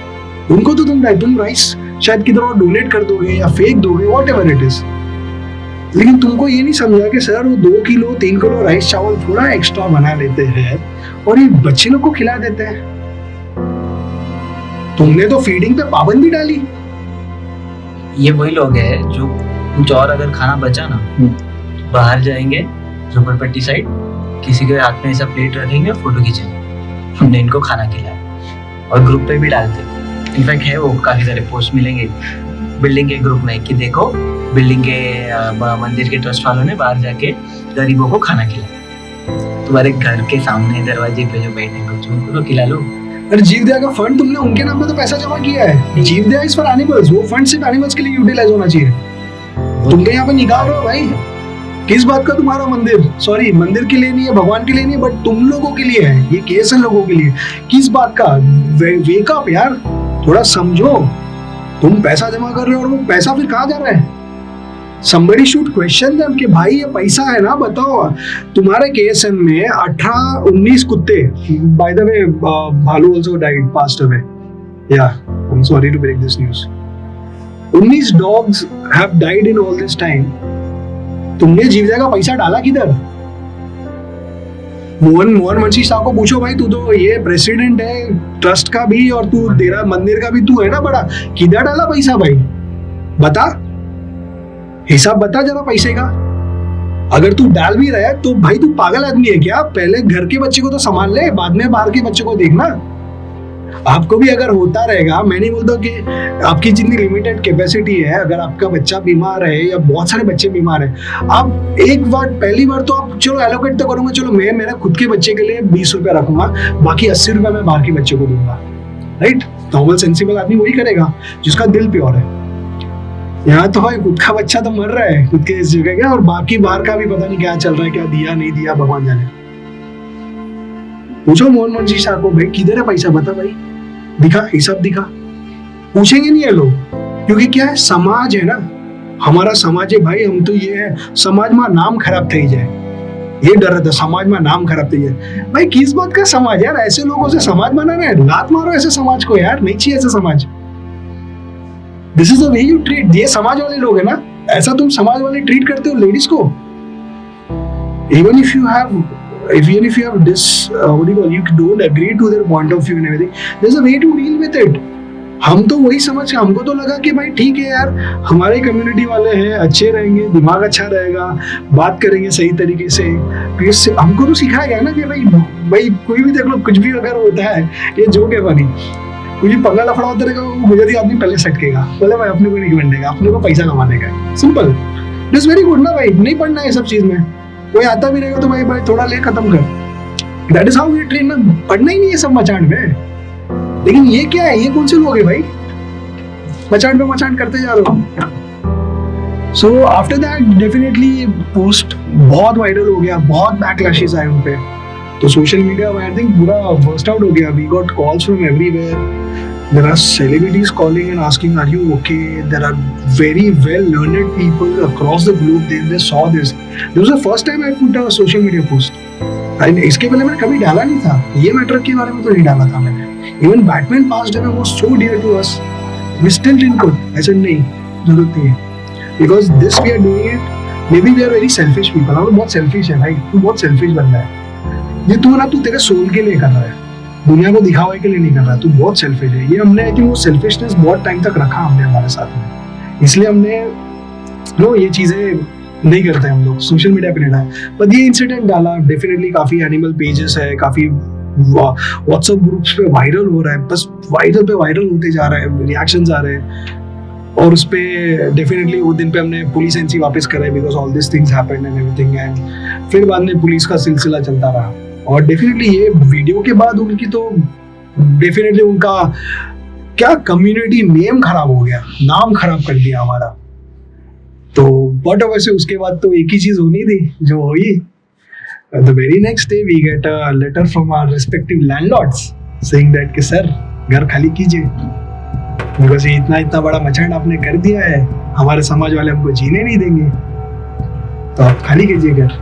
उनको तो तुम राइस शायद किधर और डोनेट कर दोगे या फेंक दोगे, वॉट एवर इट इज। लेकिन तुमको ये नहीं समझा कि सर वो 2 किलो 3 किलो राइस चावल थोड़ा एक्स्ट्रा बना लेते हैं और ये बच्चे लोग को खिला देते हैं। तुमने तो फीडिंग पे पाबंदी डाली। ये वही लोग हैं जो कुछ और अगर खाना बचा ना, बाहर जाएंगे झोपड़पट्टी साइड, किसी के हाथ में ऐसा प्लेट रखेंगे, फोटो खींचेंगे, हमने इनको खाना खिलाया, और ग्रुप पे भी डालते। इनफैक्ट है वो काफी सारे पोस्ट मिलेंगे बिल्डिंग के ग्रुप में कि देखो बिल्डिंग के मंदिर के ट्रस्ट वालों ने बाहर जाके गरीबों को खाना खिलाया। तुम्हारे घर के सामने दरवाजे पे जो बैठे कुछ उनको तो खिला लो। अरे जीवदया का फंड तुमने उनके नाम पे तो पैसा जमा किया है। जीवदया इज फॉर एनिमल्स, वो फंड सिर्फ एनिमल्स के लिए यूटिलाइज होना चाहिए। तुम तो यहाँ पे निकाल रहे हो भाई। किस बात का तुम्हारा मंदिर, सॉरी मंदिर के लिए नहीं है, भगवान के लिए नहीं है, बट तुम लोगों के लिए है, ये केस है लोगों के लिए। किस बात का? वेक अप यार, थोड़ा समझो। तुम पैसा जमा कर रहे हो और वो पैसा फिर कहाँ जा रहा है? Somebody should question them कि भाई ये पैसा है ना, बताओ। तुम्हारे केएसएन में 18-19 कुत्ते, by the way भालू also died, passed away, yeah, I'm sorry to break this news, 19 dogs have died in all this time। तुमने जीवदया का पैसा डाला किधर? मोहन मुंशी साहब को पूछो भाई, तू तो ये प्रेसिडेंट है ट्रस्ट का भी और तू तेरा मंदिर का भी तू है ना बड़ा, किधर डाला पैसा भाई? बता, हिसाब बता जरा पैसे का। अगर तू डाल भी रहा है तो भाई तू पागल आदमी है क्या? पहले घर के बच्चे को तो संभाल ले, बाद में बाहर के बच्चे को देखना। आपको भी अगर होता रहेगा, मैं नहीं बोलता कि आपकी जितनी लिमिटेड कैपेसिटी है, अगर आपका बच्चा बीमार है या बहुत सारे बच्चे बीमार है, आप एक बार पहली बार तो आप चलो एलोकेट तो करूंगा, चलो मैं मेरा खुद के बच्चे के लिए 20 रुपया रखूंगा, बाकी 80 रुपया मैं बाहर के बच्चे को दूंगा, राइट? नॉर्मल सेंसिबल आदमी वही करेगा जिसका दिल प्योर है। यहाँ तो भाई खुद का बच्चा तो मर रहा है खुद के इस जगह का, और बाकी बाहर का भी पता नहीं क्या चल रहा है, क्या दिया नहीं दिया भगवान जाने। पूछो मोहन मंजी शाह को, भाई किधर है पैसा, बता भाई, दिखा हिसाब दिखा। पूछेंगे नहीं है लोग, क्योंकि क्या है, समाज है ना, हमारा समाज है भाई। हम तो ये है, समाज में नाम खराब થઈ જાય, ये डर रहता समाज में नाम खराब થઈ જાય। भाई किस बात का समाज यार, ऐसे लोगों से समाज बनाना है, लात मारो ऐसे समाज को यार, नहीं चाहिए ऐसा समाज। This is the way you treat, ये समाज वाले लोग है ना, ऐसा तुम समाज वाले ट्रीट करते हो लेडीज को। even if you have this what do you call, you don't agree to their point of view and everything, there's a way to deal with it। हम तो वही समझ के, हमको तो लगा कि भाई ठीक है यार, हमारे कम्युनिटी वाले हैं, अच्छे रहेंगे, दिमाग अच्छा रहेगा, बात करेंगे सही तरीके से। हमको तो सिखाया गया ना कि भाई कोई भी देख लो, कुछ भी अगर होता है, ये जोक है बनी, कुछ भी पंगा लफड़ा होता रहेगा, वो गुजराती आदमी पहले सटकेगा, बोले भाई अपने को नहीं बनेगा, अपने को पैसा कमाने का, simple. It is very good ना भाई, नहीं पढ़ना है सब चीज में, कोई आता भी रहेगा तो भाई थोड़ा ले खत्म कर। That is how we train ना, पढ़ना ही नहीं है सब मचान में। लेकिन ये क्या है, ये कौन से लोग है भाई, मचान पे मचान करते जा रहे हो। So after that definitely post बहुत वायरल हो गया, बहुत बैकलैशेस आए उन पे, तो सोशल मीडिया आई थिंक पूरा बर्स्ट आउट हो गया। We got calls from everywhere, there are celebrities calling and asking are you okay, there are very well learned people across the globe, they saw this was the first time I put a social media post, and इसके पहले मैंने कभी डाला नहीं था, ये matter के बारे में तो नहीं डाला था मैंने। Even Batman past day was so dear to us, we still didn't put, I said नहीं, जरूरत नहीं है, because this we are doing it, maybe we are very selfish people, हम लोग बहुत selfish है भाई, तू बहुत selfish बंदा है, ये तू ना, तू तेरे सोल के लिए कर रहा है, दुनिया को दिखावे के लिए नहीं कर रहा, तू बहुत सेल्फिश है। ये हमने आई थिंक वो सेल्फिशनेस बहुत टाइम तक रखा हमने हमारे साथ में, इसलिए हमने ये चीजें नहीं करते हम लोग, सोशल मीडिया पे नहीं डाला। पर ये इंसिडेंट डाला, डेफिनेटली काफी एनिमल पेजेस है, काफी व्हाट्सएप ग्रुप्स पे वायरल हो रहा है, बस वायरल पे वायरल होते जा रहा है, रिएक्शंस आ रहे हैं, और उस पे डेफिनेटली वो दिन पे हमने पुलिस एनसी वापस कराई, because all this things happened and everything, and फिर बाद में पुलिस का सिलसिला चलता रहा। और डेफिनेटली ये वीडियो के बाद उनकी तो डेफिनेटली उनका क्या कम्युनिटी नेम खराब हो गया, नाम खराब कर दिया हमारा। तो बट वैसे उसके बाद तो एक ही चीज होनी थी जो हुई। The very next day we get a letter from our respective landlords saying that कि सर घर खाली कीजिए, बिकॉज ये इतना बड़ा मचान आपने कर दिया है, हमारे समाज वाले हमको जीने नहीं देंगे, तो आप खाली कीजिए घर।